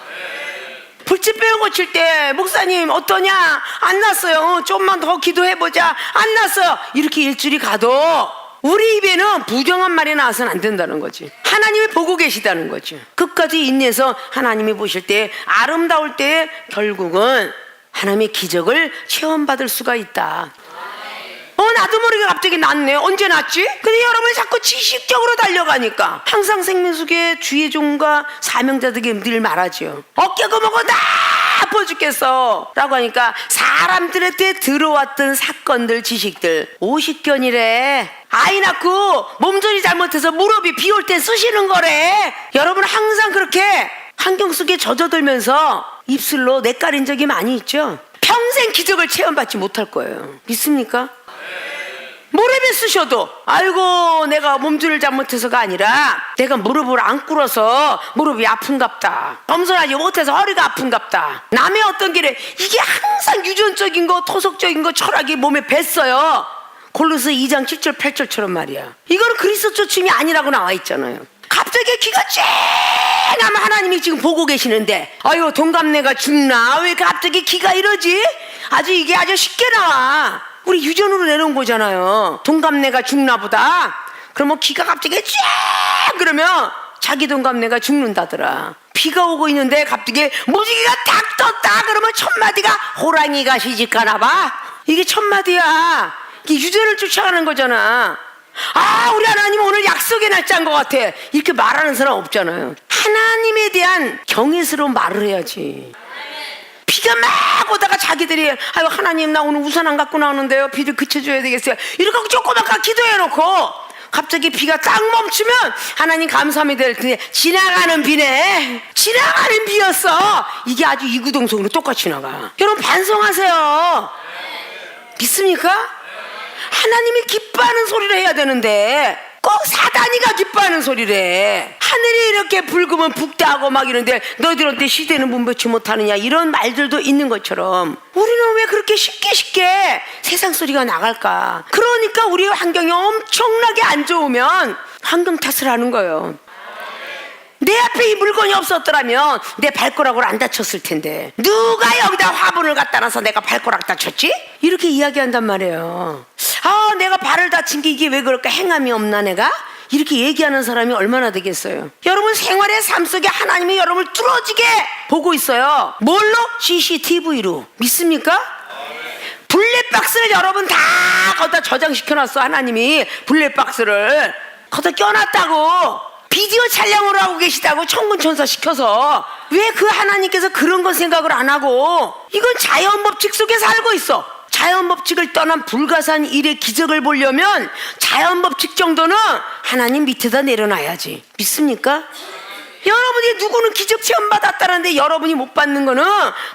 불치병 고칠 때 목사님 어떠냐? 안 났어요. 좀만 더 기도해보자. 안 났어요. 이렇게 일주일이 가도 우리 입에는 부정한 말이 나와서는 안 된다는 거지. 하나님이 보고 계시다는 거지. 끝까지 인내해서 하나님이 보실 때 아름다울 때 결국은 하나님의 기적을 체험받을 수가 있다. 나도 모르게 갑자기 났네. 언제 났지? 근데 여러분이 자꾸 지식적으로 달려가니까 항상 생명수의 주의 종과 사명자들에게 늘 말하죠. 어깨가 먹어 나 아파 죽겠어 라고 하니까 사람들한테 들어왔던 사건들 지식들 50견이래. 아이 낳고 몸조리 잘못해서 무릎이 비 올 때 쑤시는 거래. 여러분 항상 그렇게 환경 속에 젖어들면서 입술로 내까린 적이 많이 있죠. 평생 기적을 체험받지 못할 거예요. 믿습니까? 무릎에 쓰셔도 아이고 내가 몸주를 잘못해서가 아니라 내가 무릎을 안 꿇어서 무릎이 아픈갑다, 겸손하지 못해서 허리가 아픈갑다, 남의 어떤 길에 이게 항상 유전적인 거 토속적인 거 철학이 몸에 뱄어요. 골로새 2장 7절 8절처럼 말이야. 이거는 그리스도 춤이 아니라고 나와 있잖아요. 갑자기 귀가 쨍하면 하나님이 지금 보고 계시는데 아유 동갑내가 죽나 왜 갑자기 귀가 이러지? 이게 아주 쉽게 나와. 우리 유전으로 내놓은 거잖아요. 동갑내가 죽나 보다. 그러면 귀가 갑자기 쨍 그러면 자기 동갑내가 죽는다더라. 비가 오고 있는데 갑자기 무지개가 딱 떴다 그러면 첫마디가 호랑이가 시집가나 봐. 이게 첫마디야. 이게 유전을 쫓아가는 거잖아. 우리 하나님 오늘 약속의 날짜인 것 같아, 이렇게 말하는 사람 없잖아요. 하나님에 대한 경외스러운 말을 해야지. 비가 막 오다가 자기들이 아유 하나님 나 오늘 우산 안 갖고 나오는데요, 비를 그쳐줘야 되겠어요, 이렇게 조그맣게 기도해놓고 갑자기 비가 딱 멈추면 하나님 감사합니다. 근데 지나가는 비네, 지나가는 비였어. 이게 아주 이구동성으로 똑같이 나가. 여러분 반성하세요. 믿습니까? 하나님이 기뻐하는 소리를 해야 되는데 꼭 사단이가 기뻐하는 소리를 해. 하늘이 이렇게 붉으면 붓다하고 막 이런데 너희들한테 시대는 분별치 못하느냐, 이런 말들도 있는 것처럼 우리는 왜 그렇게 쉽게 세상 소리가 나갈까? 그러니까 우리 환경이 엄청나게 안 좋으면 환경 탓을 하는 거예요. 내 앞에 이 물건이 없었더라면 내 발가락을 안 다쳤을 텐데 누가 여기다 화분을 갖다 놔서 내가 발가락 다쳤지? 이렇게 이야기한단 말이에요. 내가 발을 다친 게 이게 왜 그럴까? 행함이 없나 내가? 이렇게 얘기하는 사람이 얼마나 되겠어요? 여러분 생활의 삶 속에 하나님이 여러분을 뚫어지게 보고 있어요. 뭘로? CCTV로. 믿습니까? 블랙박스를 여러분 다 거기다 저장시켜놨어. 하나님이 블랙박스를 거기다 껴놨다고. 비디오 촬영을 하고 계시다고 천군천사 시켜서. 왜 그 하나님께서 그런 건 생각을 안 하고 이건 자연법칙 속에 살고 있어. 자연법칙을 떠난 불가사한 일의 기적을 보려면 자연법칙 정도는 하나님 밑에다 내려놔야지. 믿습니까? 여러분이 누구는 기적 체험 받았다는데 여러분이 못 받는 거는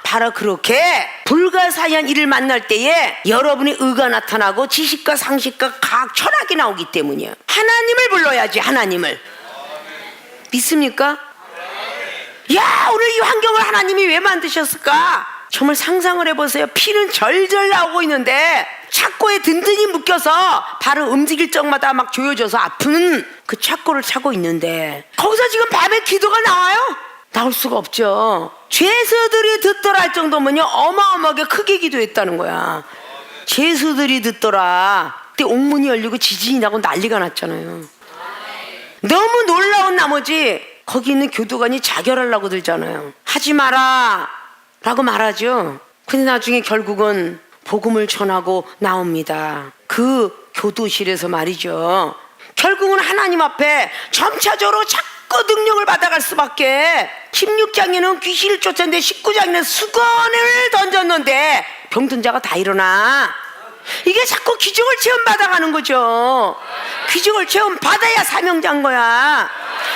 바로 그렇게 불가사의한 일을 만날 때에 여러분의 의가 나타나고 지식과 상식과 과학 철학이 나오기 때문이에요. 하나님을 불러야지. 하나님을. 믿습니까? 야, 오늘 이 환경을 하나님이 왜 만드셨을까? 정말 상상을 해보세요. 피는 절절 나오고 있는데 착고에 든든히 묶여서 발을 움직일 적마다 막 조여져서 아픈 그 착고를 차고 있는데 거기서 지금 밤에 기도가 나와요? 나올 수가 없죠. 죄수들이 듣더라 할 정도면요 어마어마하게 크게 기도했다는 거야. 죄수들이 듣더라. 그때 옥문이 열리고 지진이 나고 난리가 났잖아요. 너무 놀라운 나머지 거기 있는 교도관이 자결하려고 들잖아요. 하지 마라 라고 말하죠. 근데 나중에 결국은 복음을 전하고 나옵니다. 그 교도실에서 말이죠. 결국은 하나님 앞에 점차적으로 자꾸 능력을 받아갈 수밖에. 16장에는 귀신을 쫓았는데 19장에는 수건을 던졌는데 병든 자가 다 일어나. 이게 자꾸 기적을 체험받아가는 거죠. 기적을 체험받아야 사명자인 거야.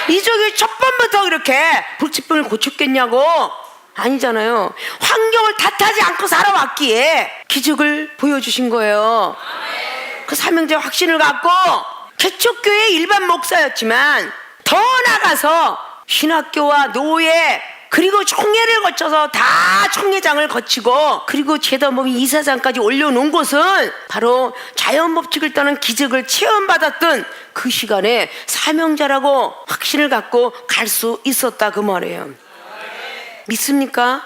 이적이 첫 번부터 그렇게 불치병을 고쳤겠냐고? 아니잖아요. 환경을 탓하지 않고 살아왔기에 기적을 보여주신 거예요. 그 사명자의 확신을 갖고 개척교회 일반 목사였지만 더 나가서 신학교와 노예 그리고 총회를 거쳐서 다 총회장을 거치고 그리고 재단법인 이사장까지 올려놓은 곳은 바로 자연법칙을 떠난 기적을 체험받았던 그 시간에 사명자라고 확신을 갖고 갈 수 있었다 그 말이에요. 믿습니까?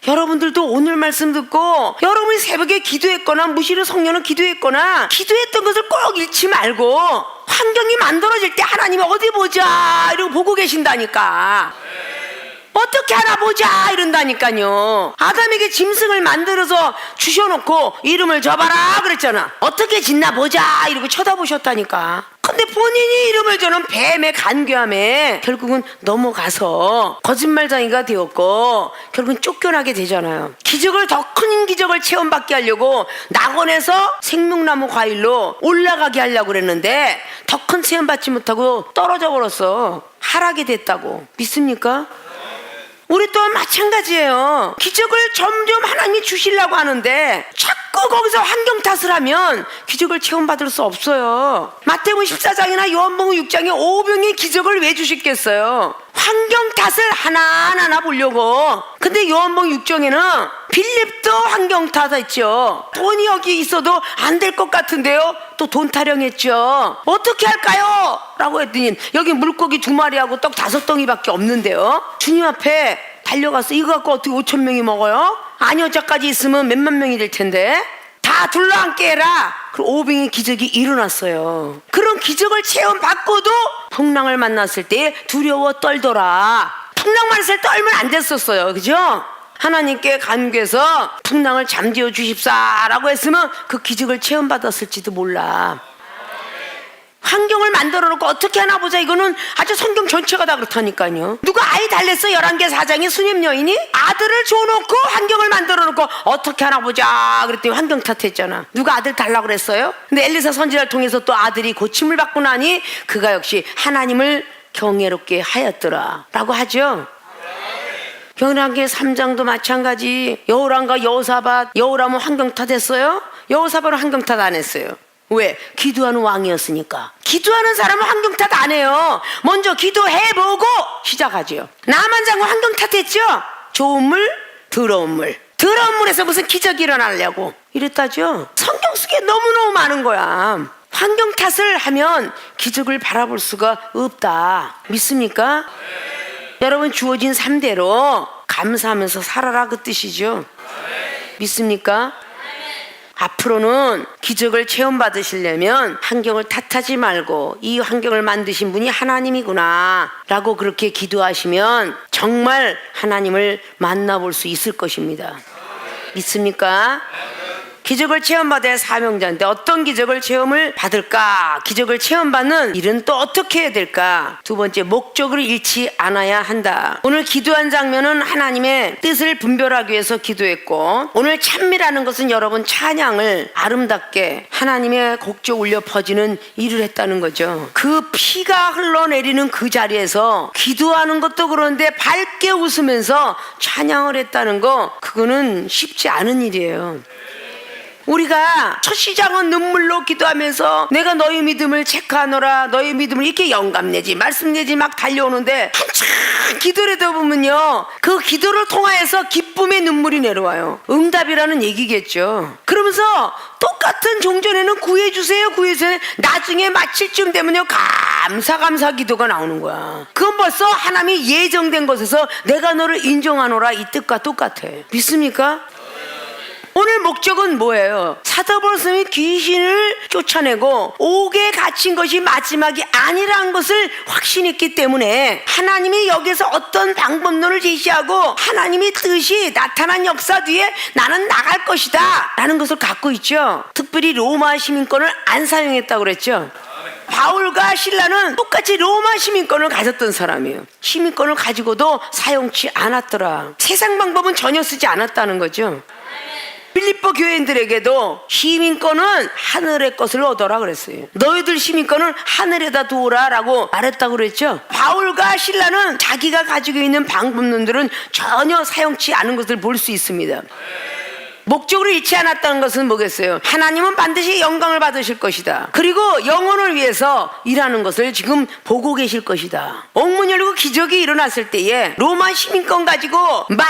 여러분들도 오늘 말씀 듣고 여러분이 새벽에 기도했거나 무시로 성령을 기도했거나 기도했던 것을 꼭 잃지 말고 환경이 만들어질 때 하나님이 어디 보자 이러고 보고 계신다니까. 어떻게 하나 보자 이런다니까요. 아담에게 짐승을 만들어서 주셔놓고 이름을 줘봐라 그랬잖아. 어떻게 짓나 보자 이러고 쳐다보셨다니까. 근데 본인이 이름을 주는 뱀의 간교함에 결국은 넘어가서 거짓말쟁이가 되었고 결국은 쫓겨나게 되잖아요. 기적을 더 큰 기적을 체험받게 하려고 낙원에서 생명나무 과일로 올라가게 하려고 그랬는데 더 큰 체험받지 못하고 떨어져 버렸어. 하락이 됐다고. 믿습니까? 우리 또한 마찬가지예요. 기적을 점점 하나님이 주시려고 하는데 자꾸 거기서 환경 탓을 하면 기적을 체험받을 수 없어요. 마태복음 14장이나 요한복음 6장에 오병의 기적을 왜 주시겠어요? 환경 탓을 하나하나 보려고. 근데 요한복음 6장에는 빌립도 환경 탓했죠. 돈이 여기 있어도 안 될 것 같은데요. 또 돈 타령했죠. 어떻게 할까요? 라고 했더니 여기 물고기 2마리하고 떡 5덩이밖에 없는데요. 주님 앞에 달려가서 이거 갖고 어떻게 5,000명이 먹어요? 안여자까지 있으면 몇만 명이 될 텐데 다 둘러앉게 해라. 그럼 오병의 기적이 일어났어요. 그런 기적을 체험받고도 풍랑을 만났을 때 두려워 떨더라. 풍랑 만났을 때 떨면 안 됐었어요. 그죠? 하나님께 간구해서 풍랑을 잠재워 주십사라고 했으면 그 기적을 체험받았을지도 몰라. 환경을 만들어 놓고 어떻게 하나 보자. 이거는 아주 성경 전체가 다 그렇다니까요. 누가 아이 달랬어? 11개 사장의 수녀 여인이 아들을 줘놓고 환경을 만들어 놓고 어떻게 하나 보자 그랬더니 환경 탓했잖아. 누가 아들 달라고 그랬어요? 근데 엘리사 선지자를 통해서 또 아들이 고침을 받고 나니 그가 역시 하나님을 경외롭게 하였더라 라고 하죠. 경랑기 3장도 마찬가지. 여호람과 여호사밧. 여호람은 환경 탓했어요? 여호사밧은 환경 탓 안 했어요. 왜? 기도하는 왕이었으니까. 기도하는 사람은 환경 탓 안 해요. 먼저 기도해보고 시작하죠. 나만 장군 환경 탓했죠? 좋은 물, 더러운 물. 더러운 물에서 무슨 기적이 일어나려고 이랬다죠. 성경 속에 너무너무 많은 거야. 환경 탓을 하면 기적을 바라볼 수가 없다. 믿습니까? 여러분 주어진 3대로 감사하면서 살아라 그 뜻이죠. 믿습니까? 앞으로는 기적을 체험받으시려면 환경을 탓하지 말고 이 환경을 만드신 분이 하나님이구나 라고 그렇게 기도하시면 정말 하나님을 만나볼 수 있을 것입니다. 믿습니까? 기적을 체험받아야 사명자인데 어떤 기적을 체험을 받을까? 기적을 체험받는 일은 또 어떻게 해야 될까? 두 번째, 목적을 잃지 않아야 한다. 오늘 기도한 장면은 하나님의 뜻을 분별하기 위해서 기도했고, 오늘 찬미라는 것은 여러분 찬양을 아름답게 하나님의 곡조 울려 퍼지는 일을 했다는 거죠. 그 피가 흘러내리는 그 자리에서 기도하는 것도 그런데 밝게 웃으면서 찬양을 했다는 거, 그거는 쉽지 않은 일이에요. 우리가 첫 시작은 눈물로 기도하면서 내가 너희 믿음을 체크하노라, 너희 믿음을 이렇게 영감내지 말씀내지 막 달려오는데 한참 기도를 하다 보면요, 그 기도를 통하여서 기쁨의 눈물이 내려와요. 응답이라는 얘기겠죠. 그러면서 똑같은 종전에는 구해주세요 구해주세요, 나중에 마칠 쯤 되면요 감사 기도가 나오는 거야. 그건 벌써 하나님이 예정된 것에서 내가 너를 인정하노라 이 뜻과 똑같아. 믿습니까? 오늘 목적은 뭐예요? 사도바울이 귀신을 쫓아내고 옥에 갇힌 것이 마지막이 아니라는 것을 확신했기 때문에 하나님이 여기서 어떤 방법론을 제시하고 하나님의 뜻이 나타난 역사 뒤에 나는 나갈 것이다 라는 것을 갖고 있죠. 특별히 로마 시민권을 안 사용했다고 그랬죠. 바울과 실라는 똑같이 로마 시민권을 가졌던 사람이에요. 시민권을 가지고도 사용치 않았더라. 세상 방법은 전혀 쓰지 않았다는 거죠. 빌립보 교인들에게도 시민권은 하늘의 것을 얻어라 그랬어요. 너희들 시민권은 하늘에다 두어라 라고 말했다고 그랬죠. 바울과 실라는 자기가 가지고 있는 방법론들은 전혀 사용치 않은 것을 볼 수 있습니다. 목적으로 잃지 않았다는 것은 뭐겠어요? 하나님은 반드시 영광을 받으실 것이다. 그리고 영혼을 위해서 일하는 것을 지금 보고 계실 것이다. 옥문 열리고 기적이 일어났을 때에 로마 시민권 가지고 막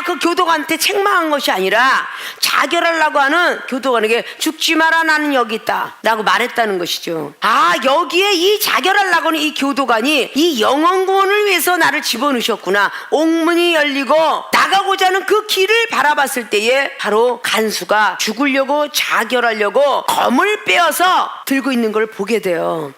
그 교도관한테 책망한 것이 아니라 자결하려고 하는 교도관에게 죽지 마라 나는 여기 있다 라고 말했다는 것이죠. 아, 여기에 이 자결하려고 하는 이 교도관이 이 영혼 구원을 위해서 나를 집어넣으셨구나. 옥문이 열리고 나가고자 하는 그 길을 바라봤을 때에 바로 간수가 죽으려고 자결하려고 검을 빼어서 들고 있는 걸 보게 돼요.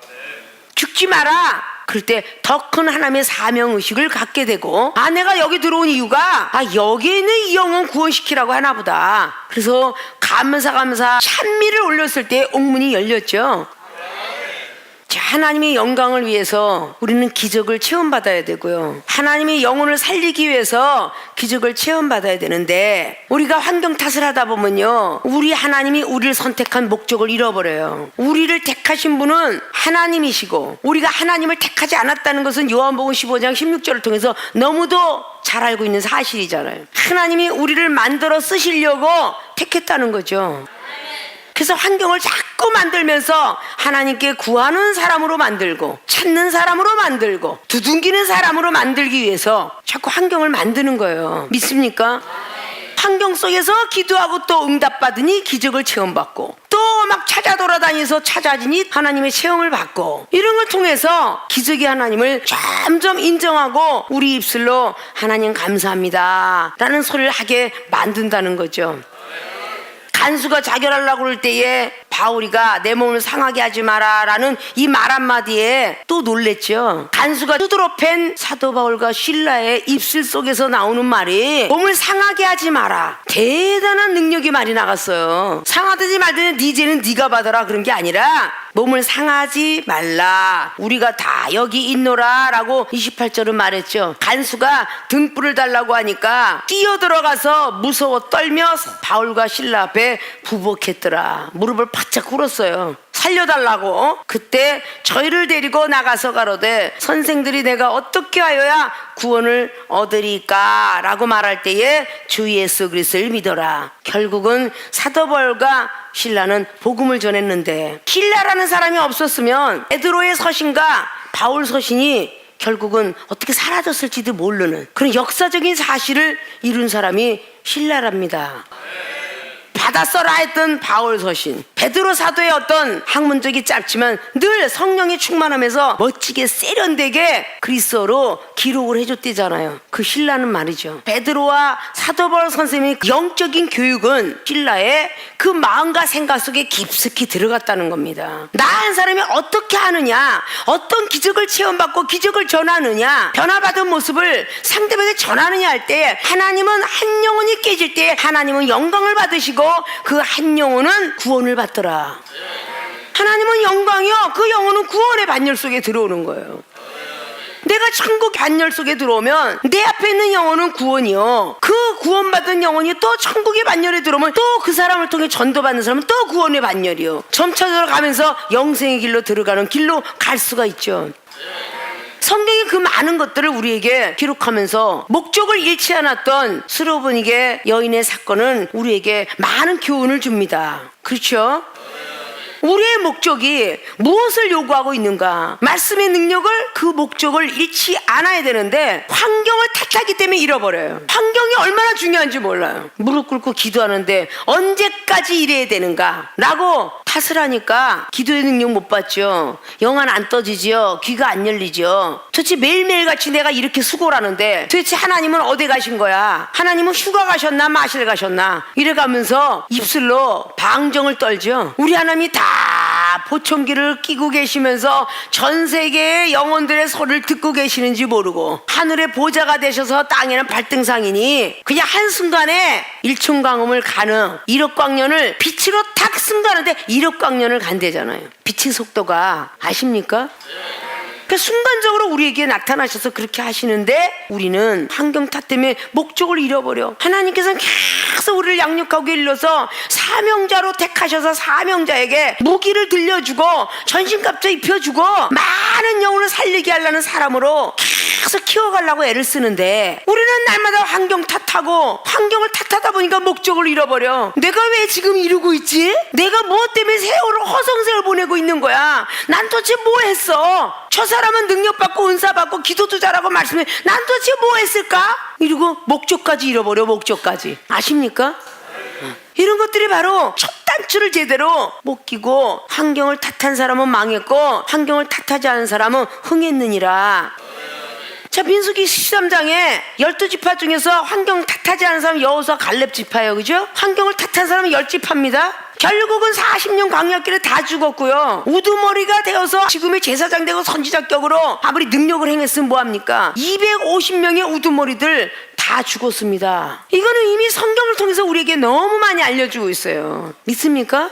죽지 마라. 그럴 때 더 큰 하나님의 사명의식을 갖게 되고, 아, 내가 여기 들어온 이유가 여기에 있는 이 영혼 구원시키라고 하나 보다. 그래서 감사 찬미를 올렸을 때 옥문이 열렸죠. 자, 하나님의 영광을 위해서 우리는 기적을 체험받아야 되고요. 하나님의 영혼을 살리기 위해서 기적을 체험받아야 되는데 우리가 환경 탓을 하다 보면요, 우리 하나님이 우리를 선택한 목적을 잃어버려요. 우리를 택하신 분은 하나님이시고 우리가 하나님을 택하지 않았다는 것은 요한복음 15장 16절을 통해서 너무도 잘 알고 있는 사실이잖아요. 하나님이 우리를 만들어 쓰시려고 택했다는 거죠. 그래서 환경을 자꾸 만들면서 하나님께 구하는 사람으로 만들고 찾는 사람으로 만들고 두둥기는 사람으로 만들기 위해서 자꾸 환경을 만드는 거예요. 믿습니까? 환경 속에서 기도하고 또 응답받으니 기적을 체험받고 또 막 찾아 돌아다니면서 찾아지니 하나님의 체험을 받고 이런 걸 통해서 기적의 하나님을 점점 인정하고 우리 입술로 하나님 감사합니다 라는 소리를 하게 만든다는 거죠. 간수가 자결하려고 그럴 때에 바울이가 내 몸을 상하게 하지 마라 라는 이 말 한마디에 또 놀랬죠. 간수가 두드러 팬 사도 바울과 실라의 입술 속에서 나오는 말이 몸을 상하게 하지 마라, 대단한 능력의 말이 나갔어요. 상하든지 말든지 네 죄는 네가 받아라 그런 게 아니라 몸을 상하지 말라, 우리가 다 여기 있노라 라고 28절은 말했죠. 간수가 등불을 달라고 하니까 뛰어들어가서 무서워 떨며 바울과 실라 앞에 부복했더라. 무릎을 바짝 꿇었어요. 살려달라고. 그때 저희를 데리고 나가서 가로되 선생들이 내가 어떻게 하여야 구원을 얻으리까 라고 말할 때에 주 예수 그리스도를 믿어라. 결국은 사도 바울과 실라는 복음을 전했는데 실라라는 사람이 없었으면 베드로의 서신과 바울 서신이 결국은 어떻게 사라졌을지도 모르는 그런 역사적인 사실을 이룬 사람이 실라랍니다. 받아 써라 했던 바울 서신, 베드로 사도의 어떤 학문적이 짧지만 늘 성령이 충만하면서 멋지게 세련되게 그리스어로 기록을 해줬대잖아요. 그 신라는 말이죠. 베드로와 사도 바울 선생님의 영적인 교육은 신라의 그 마음과 생각 속에 깊숙이 들어갔다는 겁니다. 나 한 사람이 어떻게 하느냐, 어떤 기적을 체험받고 기적을 전하느냐, 변화받은 모습을 상대방에게 전하느냐 할 때 하나님은 한 영혼이 깨질 때 하나님은 영광을 받으시고 그 한 영혼은 구원을 받더라. 하나님은 영광이요, 그 영혼은 구원의 반열 속에 들어오는 거예요. 내가 천국 반열 속에 들어오면 내 앞에 있는 영혼은 구원이요, 그 구원받은 영혼이 또 천국의 반열에 들어오면 또 그 사람을 통해 전도받는 사람은 또 구원의 반열이요, 점차 들어가면서 영생의 길로 들어가는 길로 갈 수가 있죠. 성경이 그 많은 것들을 우리에게 기록하면서 목적을 잃지 않았던 스로보니게 여인의 사건은 우리에게 많은 교훈을 줍니다. 그렇죠? 우리의 목적이 무엇을 요구하고 있는가, 말씀의 능력을 그 목적을 잃지 않아야 되는데 환경을 탓하기 때문에 잃어버려요. 환경이 얼마나 중요한지 몰라요. 무릎 꿇고 기도하는데 언제까지 이래야 되는가 라고 탓을 하니까 기도의 능력 못 받죠. 영안 안 떠지죠. 귀가 안 열리죠. 도대체 매일매일같이 내가 이렇게 수고를 하는데 도대체 하나님은 어디 가신 거야, 하나님은 휴가 가셨나 마실 가셨나 이래가면서 입술로 방정을 떨죠. 우리 하나님이 다 보청기를 끼고 계시면서 전 세계의 영혼들의 소리를 듣고 계시는지 모르고 하늘의 보좌가 되셔서 땅에는 발등상이니 그냥 한순간에 일천광음을 가는 1억 광년을 빛으로 탁 승가하는데 1억 광년을 간대잖아요. 빛의 속도가 아십니까? 그 순간적으로 우리에게 나타나셔서 그렇게 하시는데 우리는 환경 탓 때문에 목적을 잃어버려. 하나님께서는 계속 우리를 양육하고 일러서 사명자로 택하셔서 사명자에게 무기를 들려주고 전신갑주 입혀주고 많은 영혼을 살리게 하려는 사람으로 계속 키워가려고 애를 쓰는데 우리는 날마다 환경 탓하고 환경을 탓하다 보니까 목적을 잃어버려. 내가 왜 지금 이러고 있지? 내가 뭐 때문에 세월을 허송세월 보내고 있는 거야? 난 도대체 뭐 했어? 저 사람은 능력받고 은사받고 기도도 잘하고 말씀해, 난 도대체 뭐 했을까? 이러고 목적까지 잃어버려. 목적까지. 아십니까? 이런 것들이 바로 첫 단추를 제대로 못 끼고 환경을 탓한 사람은 망했고 환경을 탓하지 않은 사람은 흥했느니라. 자, 민수기 13장에 12지파 중에서 환경 탓하지 않은 사람은 여호수아 갈렙 지파예요. 그죠? 환경을 탓한 사람은 10지파입니다. 결국은 40년 광야길에 다 죽었고요. 우두머리가 되어서 지금의 제사장 되고 선지자격으로 아무리 능력을 행했으면 뭐합니까? 250명의 우두머리들 다 죽었습니다. 이거는 이미 성경을 통해서 우리에게 너무 많이 알려주고 있어요. 믿습니까?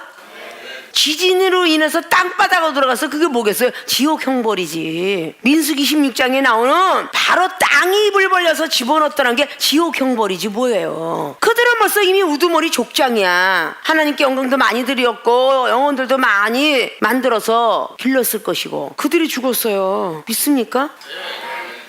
지진으로 인해서 땅바닥으로 들어가서 그게 뭐겠어요? 지옥 형벌이지. 민수기 16장에 나오는 바로 땅이 입을 벌려서 집어넣었다는 게 지옥 형벌이지 뭐예요. 그들은 벌써 이미 우두머리 족장이야. 하나님께 영광도 많이 드렸고 영혼들도 많이 만들어서 길렀을 것이고 그들이 죽었어요. 믿습니까?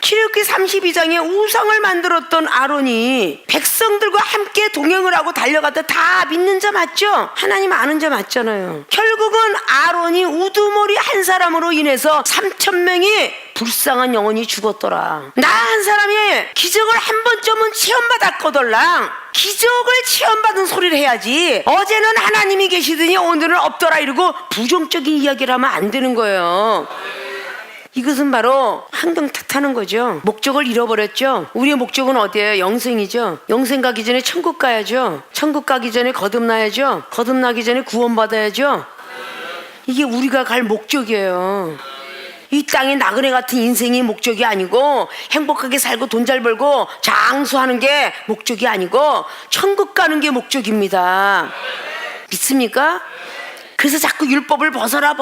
출애굽기 32장에 우상을 만들었던 아론이 백성들과 함께 동행을 하고 달려가다 다 믿는 자 맞죠? 하나님 아는 자 맞잖아요. 결국은 아론이 우두머리 한 사람으로 인해서 3,000명이 불쌍한 영혼이 죽었더라. 나 한 사람이 기적을 한 번쯤은 체험받았거들랑 기적을 체험받은 소리를 해야지 어제는 하나님이 계시더니 오늘은 없더라 이러고 부정적인 이야기를 하면 안 되는 거예요. 이것은 바로 환경 탓하는 거죠. 목적을 잃어버렸죠. 우리의 목적은 어디예요? 영생이죠. 영생 가기 전에 천국 가야죠. 천국 가기 전에 거듭나야죠. 거듭나기 전에 구원받아야죠. 이게 우리가 갈 목적이에요. 이 땅의 나그네 같은 인생이 목적이 아니고 행복하게 살고 돈 잘 벌고 장수하는 게 목적이 아니고 천국 가는 게 목적입니다. 믿습니까? 그래서 자꾸 율법을 벗어라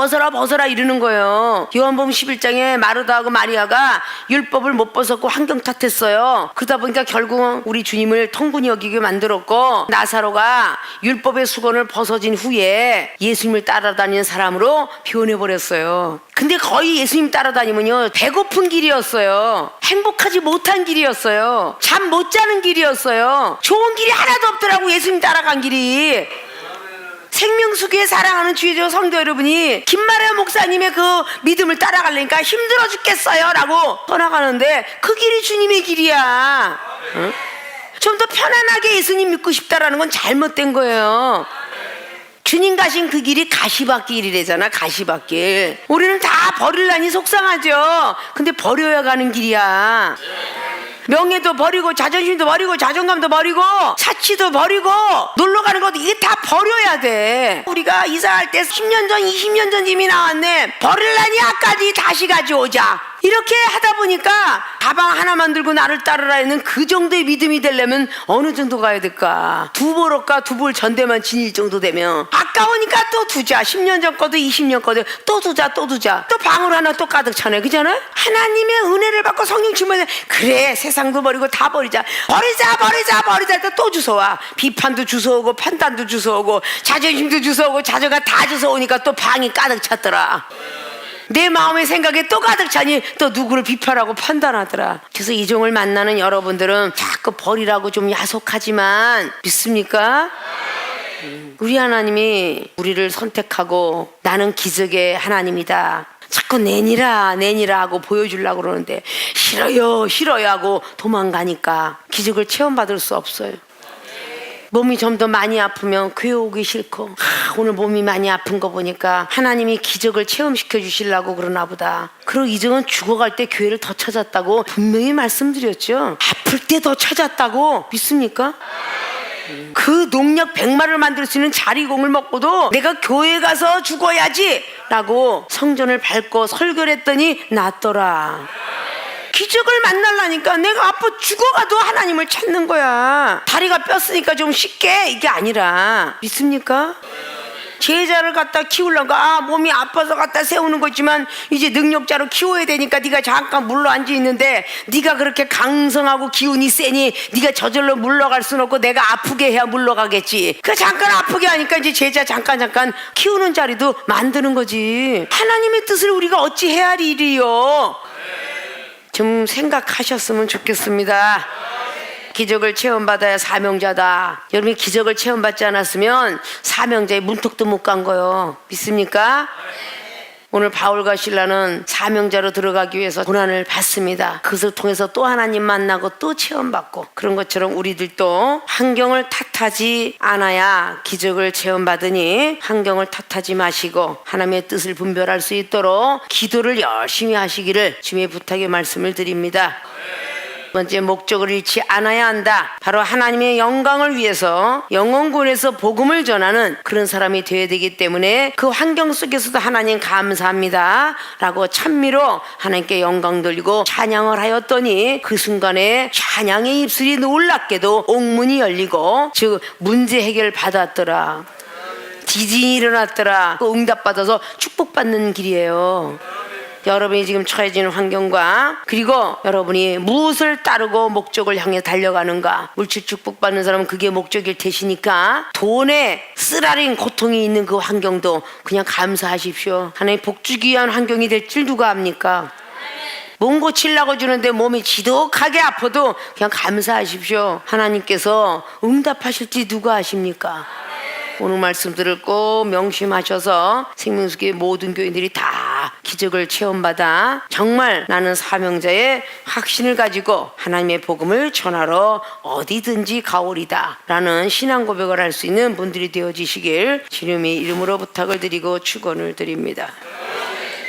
이러는 거예요. 요한복음 11장에 마르다하고 마리아가 율법을 못 벗었고 환경 탓했어요. 그러다 보니까 결국 우리 주님을 통군이 여기게 만들었고 나사로가 율법의 수건을 벗어진 후에 예수님을 따라다니는 사람으로 변해버렸어요. 근데 거의 예수님 따라다니면요 배고픈 길이었어요. 행복하지 못한 길이었어요. 잠 못 자는 길이었어요. 좋은 길이 하나도 없더라고. 예수님 따라간 길이. 생명수교에 사랑하는 주의조 성도 여러분이 김마려 목사님의 그 믿음을 따라가려니까 힘들어 죽겠어요 라고 떠나가는데 그 길이 주님의 길이야. 응? 좀 더 편안하게 예수님 믿고 싶다라는 건 잘못된 거예요. 주님 가신 그 길이 가시밭길이래잖아. 가시밭길. 우리는 다 버릴라니 속상하죠. 근데 버려야 가는 길이야. 명예도 버리고 자존심도 버리고 자존감도 버리고 사치도 버리고 놀러가는 것도 이게 다 버려야 돼. 우리가 이사할 때 10년 전 20년 전 짐이 나왔네. 버릴라니 아까지 다시 가져오자. 이렇게 하다 보니까 가방 하나만 들고 나를 따르라 했는 그 정도의 믿음이 되려면 어느 정도 가야 될까? 두 벌업과 두 벌 전대만 지닐 정도 되면 아까우니까 또 두자. 10년 전 거도 20년 거도 또 두자 또 방울 하나 또 가득 차네. 그잖아? 하나님의 은혜를 받고 성령 충만해. 그래 세상도 버리고 다 버리자 또 주워와. 비판도 주워오고 판단도 주워오고 자존심도 주워오고 자존감 다 주워오니까 또 방이 가득 찼더라. 내 마음의 생각에 또 가득 차니 또 누구를 비판하고 판단하더라. 그래서 이 종을 만나는 여러분들은 자꾸 버리라고 좀 야속하지만 믿습니까? 우리 하나님이 우리를 선택하고 나는 기적의 하나님이다. 자꾸 내니라 하고 보여주려고 그러는데 싫어요 하고 도망가니까 기적을 체험받을 수 없어요. 몸이 좀 더 많이 아프면 교회 오기 싫고 오늘 몸이 많이 아픈 거 보니까 하나님이 기적을 체험시켜 주시려고 그러나 보다. 그리고 이정은 죽어갈 때 교회를 더 찾았다고 분명히 말씀드렸죠. 아플 때 더 찾았다고. 믿습니까? 그 농약 100마를 만들 수 있는 자리공을 먹고도 내가 교회 가서 죽어야지 라고 성전을 밟고 설교를 했더니 낫더라. 기적을 만나려니까 내가 아파 죽어가도 하나님을 찾는 거야. 다리가 뼈쓰니까 좀 쉽게 이게 아니라. 믿습니까? 제자를 갖다 키우려고 몸이 아파서 갖다 세우는 거지만 이제 능력자로 키워야 되니까 네가 잠깐 물러앉아 있는데 네가 그렇게 강성하고 기운이 세니 네가 저절로 물러갈 수는 없고 내가 아프게 해야 물러가겠지. 그 잠깐 아프게 하니까 이제 제자 잠깐 키우는 자리도 만드는 거지. 하나님의 뜻을 우리가 어찌 헤아리리요. 좀 생각하셨으면 좋겠습니다. 기적을 체험받아야 사명자다. 여러분이 기적을 체험받지 않았으면 사명자의 문턱도 못 간 거요. 믿습니까? 오늘 바울과 실라는 사명자로 들어가기 위해서 고난을 받습니다. 그것을 통해서 또 하나님 만나고 또 체험받고 그런 것처럼 우리들도 환경을 탓하지 않아야 기적을 체험받으니 환경을 탓하지 마시고 하나님의 뜻을 분별할 수 있도록 기도를 열심히 하시기를 주님의 부탁의 말씀을 드립니다. 두 번째, 목적을 잃지 않아야 한다. 바로 하나님의 영광을 위해서 영혼군에서 복음을 전하는 그런 사람이 되어야 되기 때문에 그 환경 속에서도 하나님 감사합니다 라고 찬미로 하나님께 영광 돌리고 찬양을 하였더니 그 순간에 찬양의 입술이 놀랍게도 옥문이 열리고 즉 문제 해결 받았더라. 지진이 일어났더라. 그 응답받아서 축복받는 길이에요. 여러분이 지금 처해지는 환경과 그리고 여러분이 무엇을 따르고 목적을 향해 달려가는가. 물질 축복받는 사람은 그게 목적일 테시니까 돈에 쓰라린 고통이 있는 그 환경도 그냥 감사하십시오. 하나님 복 주기 위한 환경이 될 줄 누가 압니까? 몸 고치려고 주는데 몸이 지독하게 아파도 그냥 감사하십시오. 하나님께서 응답하실지 누가 아십니까? 오늘 말씀들을 꼭 명심하셔서 생명수교의 모든 교인들이 다 기적을 체험받아 정말 나는 사명자의 확신을 가지고 하나님의 복음을 전하러 어디든지 가오리다 라는 신앙 고백을 할 수 있는 분들이 되어지시길 주님의 이름으로 부탁을 드리고 축원을 드립니다.